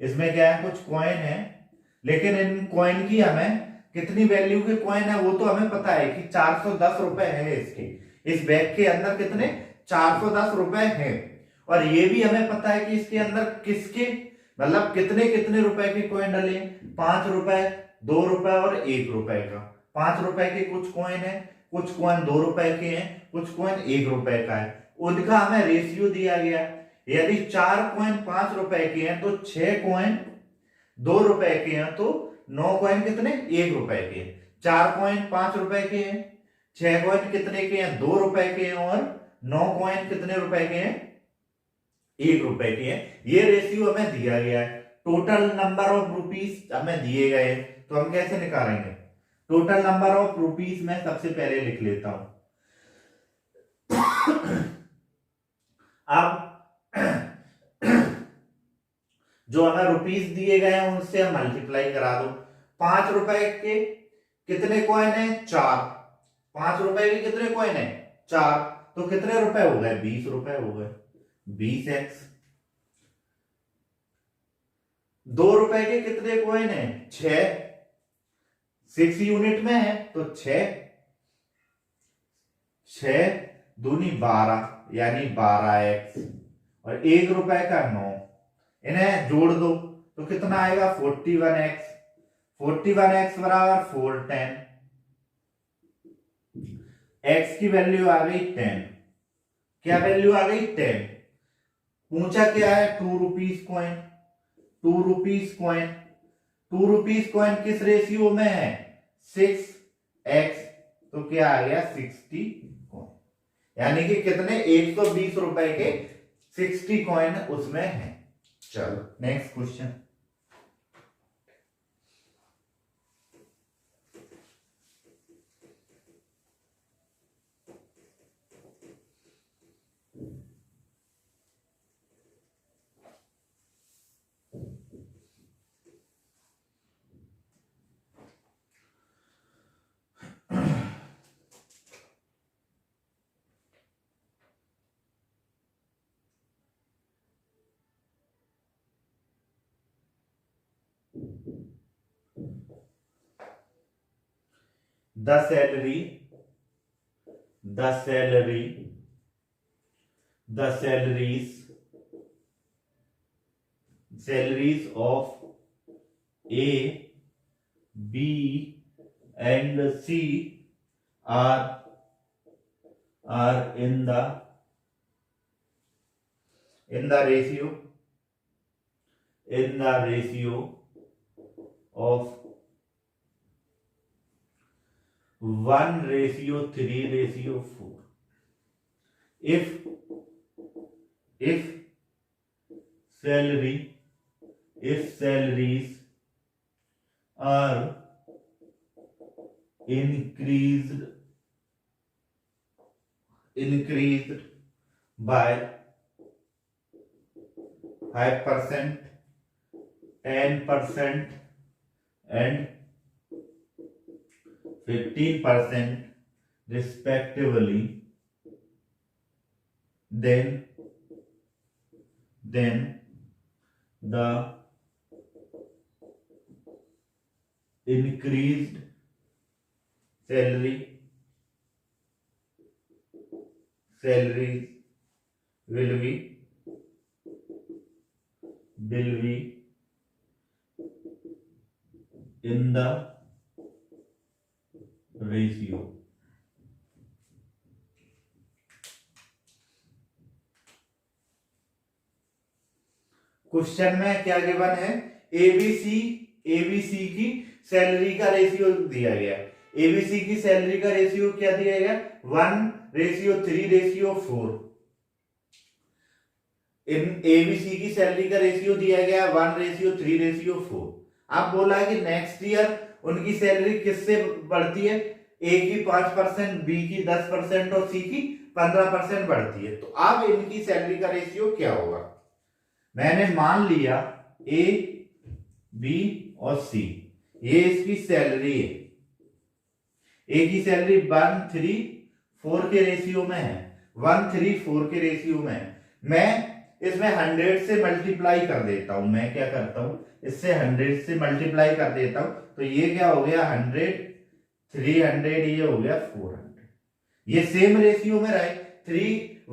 इसमें क्या है? कुछ कॉइन है, लेकिन इन कॉइन की हमें कितनी वैल्यू के कॉइन है वो तो हमें पता है कि 410 रुपए है इसके। इस बैग के अंदर कितने? 410 रुपए हैं। और ये भी हमें पता है कि इसके अंदर किसके मतलब कितने कितने रुपए के कॉइन डले हैं। 5 रुपए, 2 रुपए और 1 रुपए का। 5 रुपए के कुछ कॉइन है, कुछ कॉइन 2 रुपए के हैं, कुछ कॉइन 1 रुपए का है। उनका हमें रेशियो दिया गया। यदि 4 कॉइन 5 रुपए के हैं तो 6 कॉइन 2 रुपए के हैं, तो 9 कॉइन कितने? 1 रुपए के हैं। 4 कॉइन 5 रुपए के हैं, 6 कॉइन कितने के हैं? 2 रुपए के हैं, और 9 कॉइन कितने रुपए के हैं? 1 रुपए के हैं। ये रेशियो हमें दिया गया है। टोटल नंबर ऑफ रुपीस हमें दिए गए हैं, तो हम कैसे निकालेंगे? टोटल नंबर ऑफ रुपीस में सबसे पहले लिख लेता हूं। अब जो हमें रुपीस दिए गए हैं उनसे हम मल्टीप्लाई करा दो। 5 रुपए के कितने कॉइन है? 4। 5 रुपए के कितने कॉइन है? 4। तो कितने रुपए हो गए? 20 रुपए हो गए। 20x। 2 रुपए के कितने कॉइन है? 6। 6 यूनिट में है तो 6 दूनी 12 यानी 12x। और 1 रुपए का 9। इन्हें जोड़ दो तो कितना आएगा? 41x। 41x बराबर 410। x की वैल्यू आ गई 10। क्या वैल्यू आ गई? 10। पूछा क्या है? 2 rupees coin. 2 rupees coin. 2 rupees coin किस रेशियो में है? 6x। तो क्या आ गया? 60 कॉइन। यानी कि कितने? 120 रुपए के 60 कॉइन उसमें है। चलो next question. The salaries of A, B and C are in the ratio of 1:3:4. If salaries are increased by 5%, 10% and 15%, respectively than the increased salaries will be in the ratio. Question में क्या given है, ABC की salary का ratio दिया गया है। ABC की salary का रेशियो क्या दिया गया, 1:3:4। इन एबीसी की सैलरी का रेशियो दिया गया 1:3:4। अब बोला है कि नेक्स्ट ईयर उनकी सैलरी किससे बढ़ती है, ए की 5%, बी की 10% और सी की 15% बढ़ती है। तो अब इनकी सैलरी का रेशियो क्या होगा। मैंने मान लिया ए, बी और सी, ये इसकी सैलरी है। ए की सैलरी 1:3:4 के रेशियो में है, 1:3:4 के रेशियो में है। मैं इसमें 100 से मल्टीप्लाई कर देता हूं। मैं क्या करता हूं, इससे 100 से मल्टीप्लाई कर देता हूं, तो ये क्या हो गया 100, 300, ये हो गया 400। ये सेम रेशियो में रहे,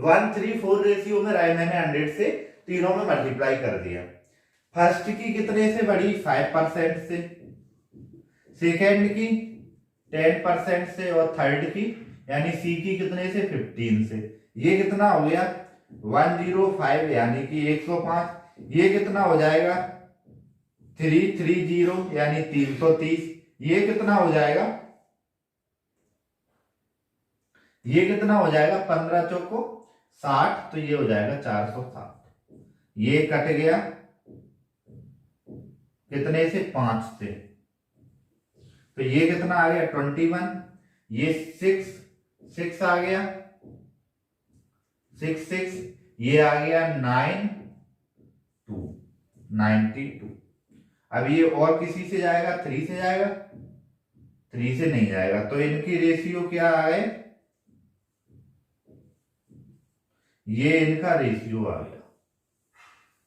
1:3:4 रेशियो में रहे। मैंने 100 से तीनों में मल्टीप्लाई कर दिया। फर्स्ट की कितने से बढ़ी, 5% से, सेकेंड की 10% से, और थर्ड की यानी सी की कितने से, 15 से। ये कितना हो गया 105 यानी कि 105। ये कितना हो जाएगा 330 यानी 330। ये कितना हो जाएगा, ये कितना हो जाएगा 15 चौको 60, तो ये हो जाएगा 460। ये कट गया कितने से, 5 से, तो ये कितना आ गया 21। ये 6 आ गया, 6 ये आ गया 92। अब ये और किसी से जाएगा, 3 से जाएगा, 3 से नहीं जाएगा। तो इनकी रेशियो क्या आए, ये इनका रेशियो आ गया।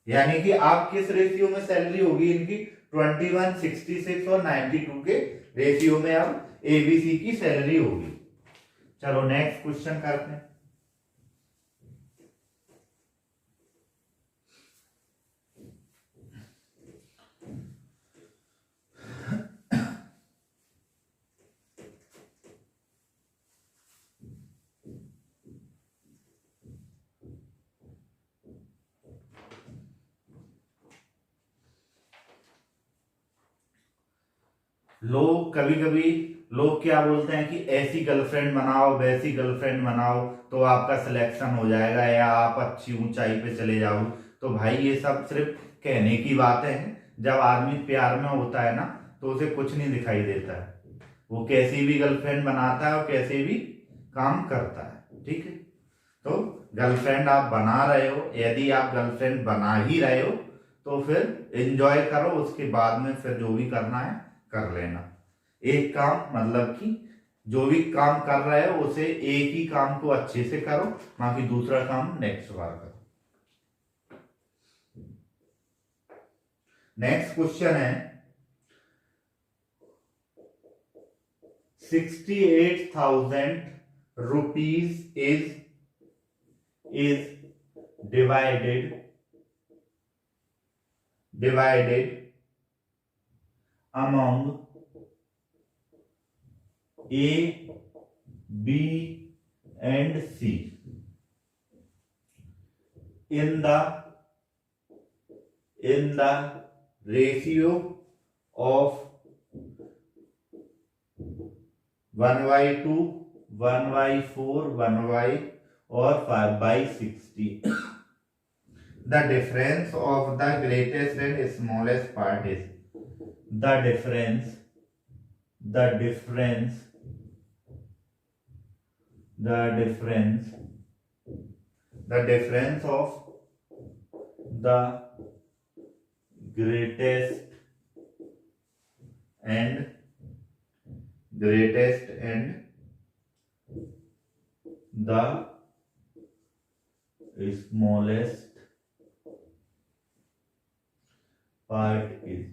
यानी कि आप किस रेशियो में सैलरी होगी इनकी, 21, 66 और 92 के रेशियो में अब एबीसी की सैलरी होगी। चलो नेक्स्ट क्वेश्चन करते हैं। लोग कभी कभी लोग क्या बोलते हैं कि ऐसी गर्लफ्रेंड बनाओ, वैसी गर्लफ्रेंड बनाओ तो आपका सिलेक्शन हो जाएगा या आप अच्छी ऊंचाई पे चले जाओ। तो भाई ये सब सिर्फ कहने की बातें हैं। जब आदमी प्यार में होता है ना तो उसे कुछ नहीं दिखाई देता है, वो कैसी भी गर्लफ्रेंड बनाता है और कैसे भी काम करता है। ठीक है, तो गर्लफ्रेंड आप बना रहे हो, यदि आप गर्लफ्रेंड बना ही रहे हो तो फिर एंजॉय करो, उसके बाद में फिर जो भी करना है कर लेना। एक काम मतलब कि जो भी काम कर रहे हो उसे एक ही काम को अच्छे से करो, बाकी दूसरा काम नेक्स्ट बार करो। नेक्स्ट क्वेश्चन है 68,000 rupees is divided among A, B and C in the ratio of 1/2, 1/4, 1 or 5/60. The difference of the greatest and smallest part is the difference of the greatest and the smallest part is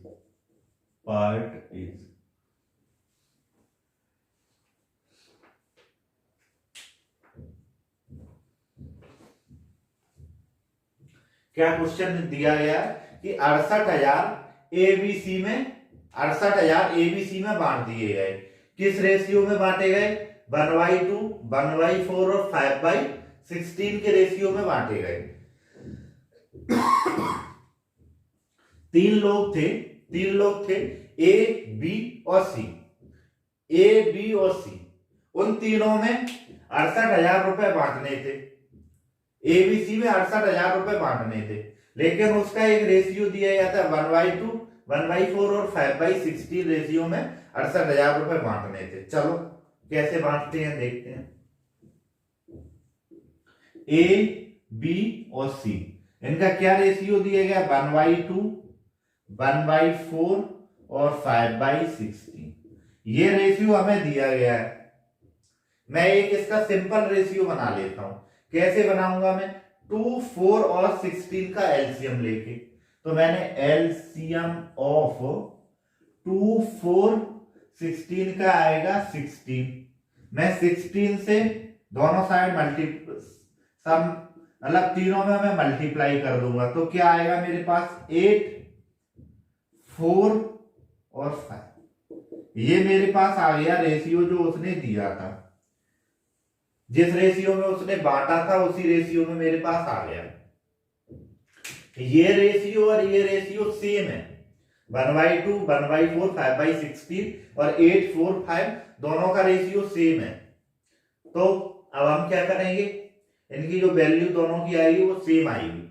क्या question दिया गया कि 68,000 ABC में 68,000 ABC में बांट दिए गए। किस रेशियो में बांटे गए? 1/2, 1/4 और 5/16 के रेशियो में बांटे गए। तीन लोग थे ए, बी और सी। ए, बी और सी, उन तीनों में 68,000 रुपए बांटने थे। एबीसी में 68,000 रुपए बांटने थे, लेकिन उसका एक रेशियो दिया गया था 1/2, 1/4 और 5/16 रेशियो में 68,000 रुपए बांटने थे। चलो कैसे बांटते हैं देखते हैं। ए, बी और सी, इनका क्या रेशियो दिया गया? 1/2, 1/4 और 5/16। ये रेशियो हमें दिया गया है। मैं एक इसका सिंपल रेशियो बना लेता हूं। कैसे बनाऊंगा मैं? 2, 4 और 16 का एलसीएम लेके। तो मैंने एलसीएम ऑफ 2, 4, 16 का आएगा 16। मैं 16 से दोनों साइड मतलब तीनों में मैं मल्टीप्लाई कर दूंगा। तो क्या आएगा मेरे पास? 8, 4 और 5। ये मेरे पास आ गया रेशियो जो उसने दिया था। जिस रेशियो में उसने बांटा था उसी रेशियो में मेरे पास आ गया। ये रेशियो और ये रेशियो सेम है। 1/2, 1/4, 5/16 और 8, 4, 5 दोनों का रेशियो सेम है। तो अब हम क्या करेंगे? इनकी जो वैल्यू दोनों की आएगी वो सेम आएगी।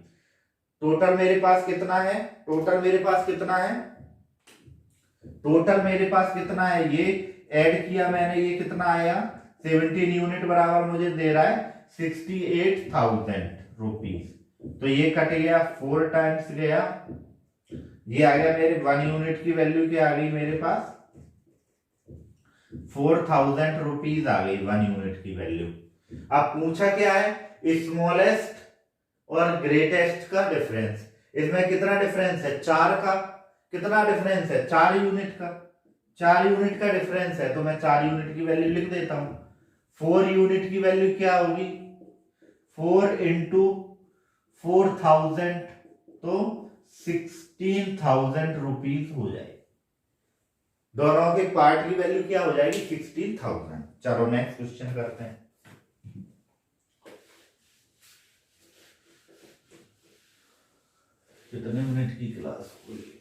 टोटल मेरे पास कितना है? टोटल मेरे पास कितना है? ये ऐड किया मैंने, ये कितना आया? 17 यूनिट बराबर मुझे दे रहा है 68,000 रुपीज। तो ये कट गया, 4 टाइम्स गया, ये आ गया मेरे 1 यूनिट की वैल्यू क्या आ गई मेरे पास? 4,000 रुपीज आ गई 1 यूनिट की वैल्यू। अब पूछा क्या है? स्मॉलेस्ट और ग्रेटेस्ट का डिफरेंस। इसमें कितना डिफरेंस है? 4 का। कितना डिफरेंस है? 4 यूनिट का। 4 यूनिट का डिफरेंस है, तो मैं 4 यूनिट की वैल्यू लिख देता हूं। 4 यूनिट की वैल्यू क्या होगी? 4 इंटू 4,000, तो 16,000 रुपीज हो जाएगी। दोनों के पार्ट की वैल्यू क्या हो जाएगी? 16,000। चलो नेक्स्ट क्वेश्चन करते हैं। कितने मिनट की क्लास हुई?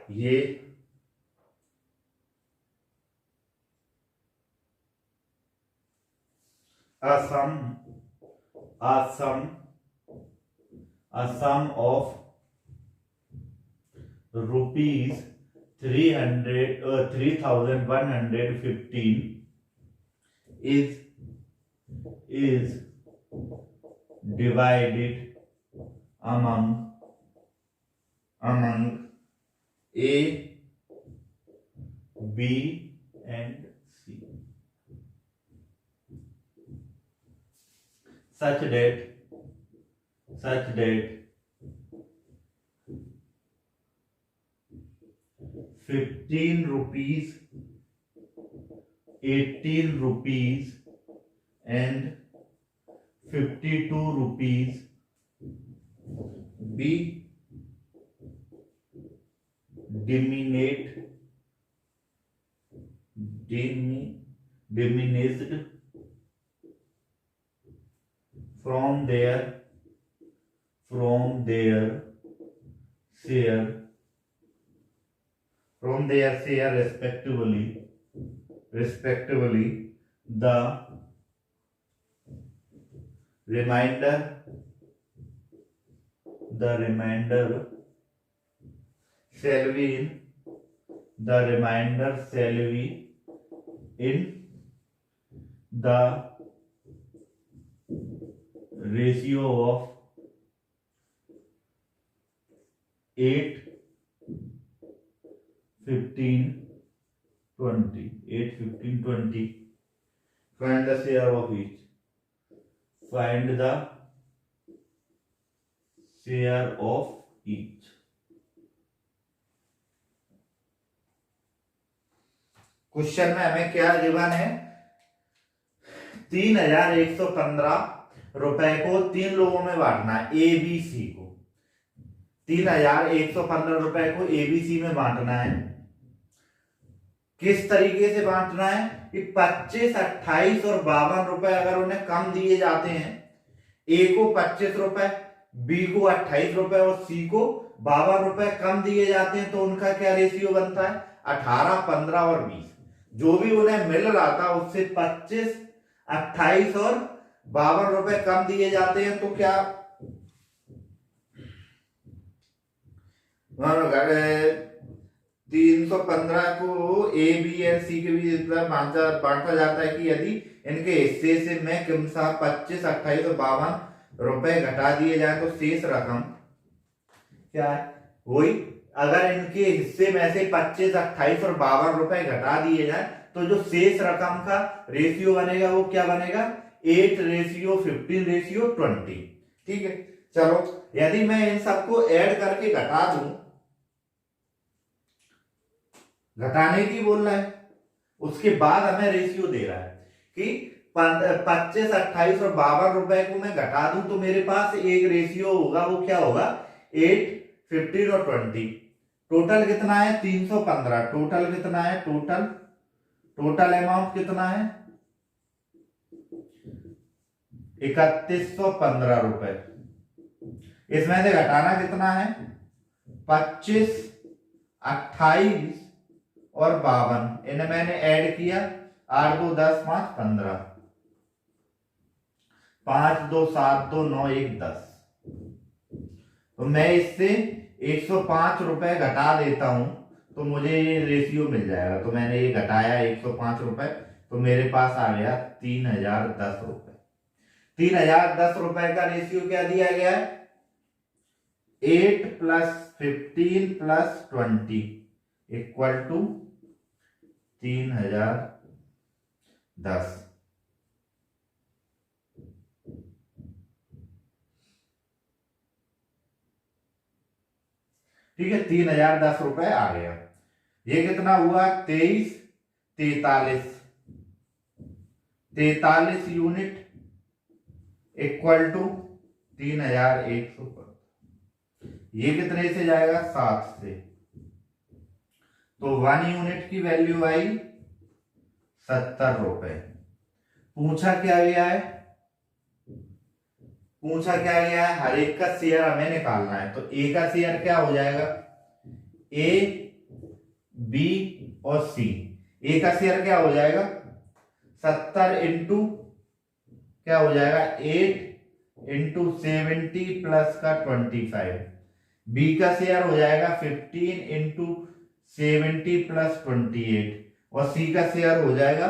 ये a sum of rupees 3,115 is divided among A, B and C such that 15 rupees, 18 rupees and 52 rupees be diminished from their share respectively the the remainder shall be in the remainder shall be in the ratio of 8 15 20 8 15 20 find the share of each find the share of each question में हमें क्या given है 3115 रुपए को 3 लोगों में बांटना है ए बी सी को 3115 रुपए को एबीसी में बांटना है किस तरीके से बांटना है कि 25 28 और 52 रुपए अगर उन्हें कम दिए जाते हैं ए को 25 रुपए बी को 28 रुपए और सी को 52 रुपए कम दिए जाते हैं तो उनका क्या रेशियो बनता है 18 15 और 20 जो भी उन्हें मिल रहा था उससे 25 28 और 52 रुपए कम दिए जाते हैं तो क्या 315 को ए बी एंड सी के बीच बांटा जाता है कि यदि इनके हिस्से से मैं क्रमशः 25 28 और 52 रुपए घटा दिए जाए तो शेष रकम क्या है वही अगर इनके हिस्से में से 25 28 और 52 रुपए घटा दिए जाए तो जो शेष रकम का रेशियो बनेगा वो क्या बनेगा 8:15:20 ठीक है चलो यदि मैं इन सबको ऐड करके घटा दूं घटाने की बोल रहा है उसके बाद हमें रेशियो दे रहा है कि 25 28 और 52 रुपए को मैं घटा दूं तो मेरे पास एक रेशियो होगा वो क्या होगा 8 15 और 20 टोटल कितना है 315 टोटल कितना है टोटल अमाउंट कितना है 3115 रुपए इसमें से घटाना कितना है 25 28 और 52 इन्हें मैंने ऐड किया 8 2 10 5 15 5 2 7 2 9 1 10 तो मैं इससे 105 रुपए घटा देता हूं तो मुझे ये रेशियो मिल जाएगा तो मैंने ये घटाया 105 रुपए तो मेरे पास आ गया 3010 रुपए 3010 रुपए का रेशियो क्या दिया गया है 8 + 15 + 20 = 3010 ठीक है 3010 रुपए आ गया ये कितना हुआ 43 यूनिट = 3100 ये कितने से जाएगा 7 से तो 1 यूनिट की वैल्यू आई 70 रुपए पूछा क्या गया है हर एक का शेयर हमें निकालना है तो ए का शेयर क्या हो जाएगा ए बी और सी ए का शेयर क्या हो जाएगा 70 इंटू क्या हो जाएगा 8 इंटू 70 प्लस का 25 बी का शेयर हो जाएगा 15 इंटू 70 प्लस 28 और सी का शेयर हो जाएगा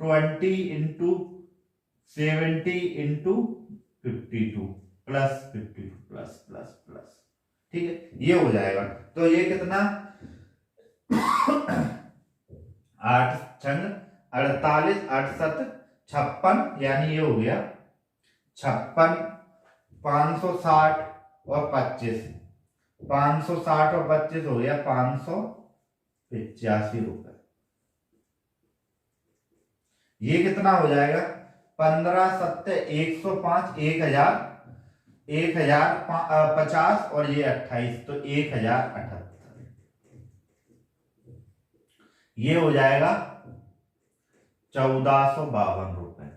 20 into 70 into 52 plus 52 plus plus plus ठीक है ये हो जाएगा तो ये कितना 8 छंग 48 8 7 56 यानी ये हो गया 56 560 और 25 560 और 25 हो गया 585 रुपए ये कितना हो जाएगा 15 7 105 1050 और ये 28 तो 1078 ये हो जाएगा 1452 रुपए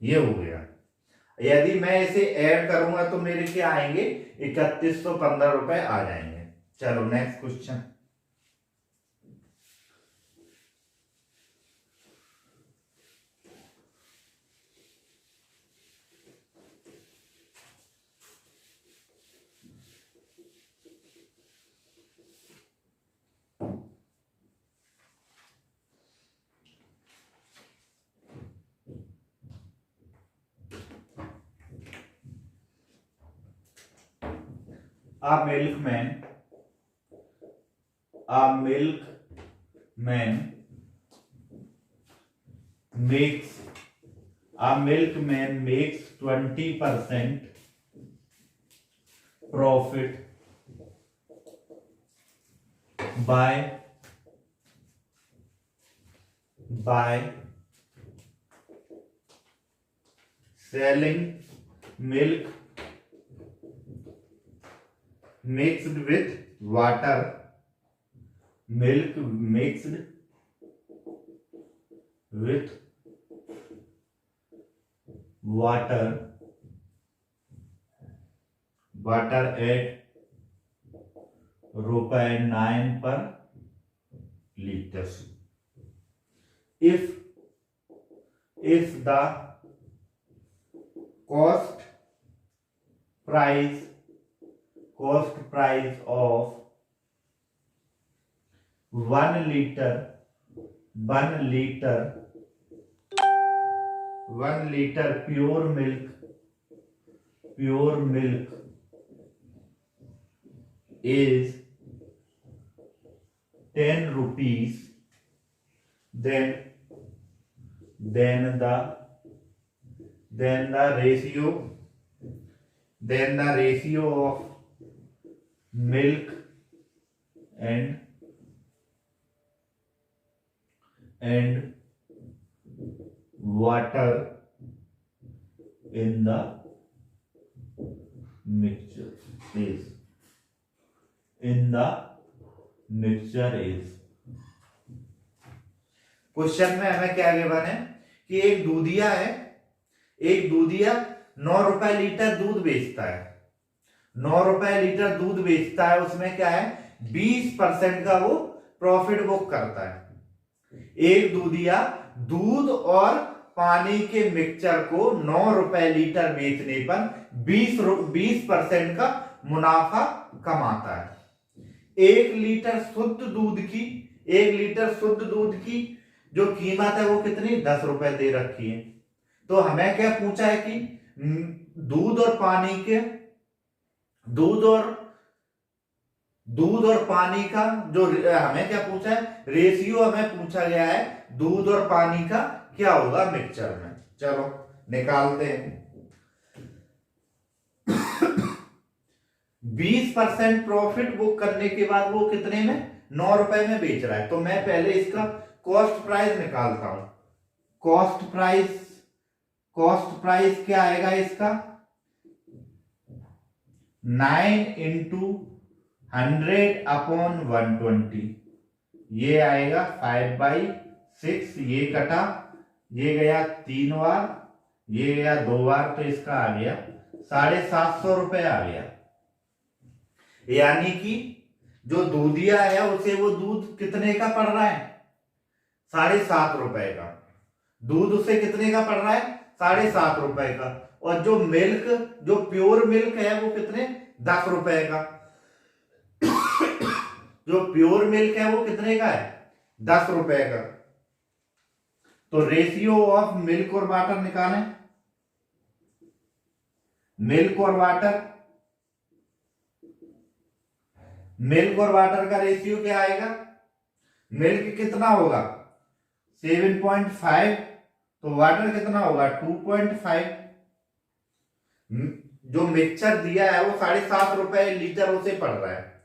ये हो गया यदि मैं इसे ऐड करूंगा तो मेरे क्या आएंगे 3115 रुपए आ जाएंगे चलो next question a milkman makes 20% profit by selling milk mixed with water, milk mixed with water at ₹9 per liter. If the cost price of 1 liter pure milk is 10 rupees, then the ratio of milk and water in the mixture is question में हमें क्या given है कि एक दूधिया 9 रुपए litre दूध बेचता है। 9 रुपए लीटर दूध बेचता है, उसमें क्या है 20% का वो प्रॉफिट बुक करता है। एक दूधिया दूध और पानी के मिक्सचर को 9 रुपए लीटर बेचने पर 20% का मुनाफा कमाता है। 1 लीटर शुद्ध दूध की जो कीमत है वो कितनी 10 रुपए दे रखी है। तो हमें क्या पूछा है कि दूध और पानी का जो हमें क्या पूछा है, रेशियो हमें पूछा गया है दूध और पानी का क्या होगा मिक्सचर में। चलो निकालते हैं। 20% प्रॉफिट बुक करने के बाद वो कितने में 9 रुपए में बेच रहा है। तो मैं पहले इसका कॉस्ट प्राइस निकालता हूं। कॉस्ट प्राइस क्या आएगा इसका 9 into 100/120, ये आएगा 5/6। ये कटा, ये गया 3 बार, ये गया 2 बार, तो इसका आ गया 750 रुपए आ गया। यानी कि जो दूधिया है उसे वो दूध कितने का पड़ रहा है 7.5 रुपए का। दूध उसे कितने का पड़ रहा है 7.5 रुपए का। और जो प्योर मिल्क है वो कितने 10 रुपए का। जो प्योर मिल्क है वो कितने का है 10 रुपए का। तो रेशियो ऑफ मिल्क और वाटर निकालें। मिल्क और वाटर का रेशियो क्या आएगा, मिल्क कितना होगा 7.5, तो वाटर कितना होगा 2.5। जो मिक्सचर दिया है वो 7.5 रुपए लीटर उसे पड़ रहा है।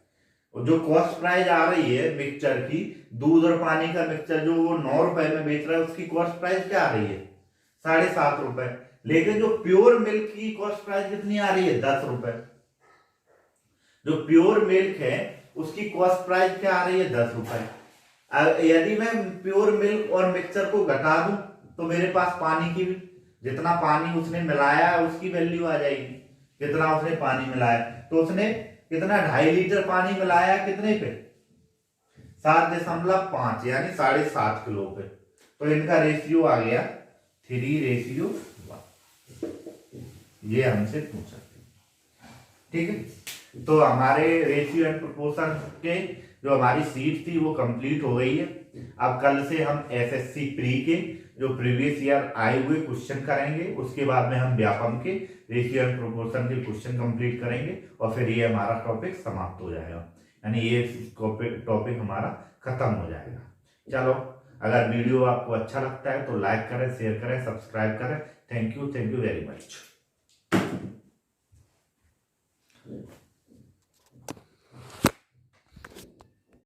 और जो कॉस्ट प्राइस आ रही है मिक्सचर की, दूध और पानी का मिक्सचर जो वो 9 रुपए में बेच रहा है, उसकी कॉस्ट प्राइस क्या आ रही है 7.5 रुपए। लेकिन जो प्योर मिल्क की कॉस्ट प्राइस कितनी आ रही है 10 रुपए। जो प्योर मिल्क है उसकी कॉस्ट प्राइस क्या आ रही है 10 रुपए। यदि मैं प्योर मिल्क और मिक्सचर को घटा दूं तो मेरे पास पानी की भी, जितना पानी उसने मिलाया है उसकी वैल्यू आ जाएगी। कितना उसने पानी मिलाया, तो उसने कितना 2.5 लीटर पानी मिलाया कितने पे 7.5, यानी 7.5 किलो पे। तो इनका रेशियो आ गया 3:1। ये हमसे पूछा, ठीक है। तो हमारे रेशियो एंड प्रोपोर्शन के जो हमारी सीट थी वो कंप्लीट हो गई है। अब कल से हम एसएससी प्री के जो प्रीवियस ईयर आए हुए क्वेश्चन करेंगे, उसके बाद में हम व्यापम के रेशियो एंड प्रोपोर्शन के क्वेश्चन कंप्लीट करेंगे और फिर ये हमारा टॉपिक समाप्त हो जाएगा, यानी ये टॉपिक हमारा खत्म हो जाएगा। चलो, अगर वीडियो आपको अच्छा लगता है तो लाइक करें, शेयर करें, सब्सक्राइब करें। Thank you very much.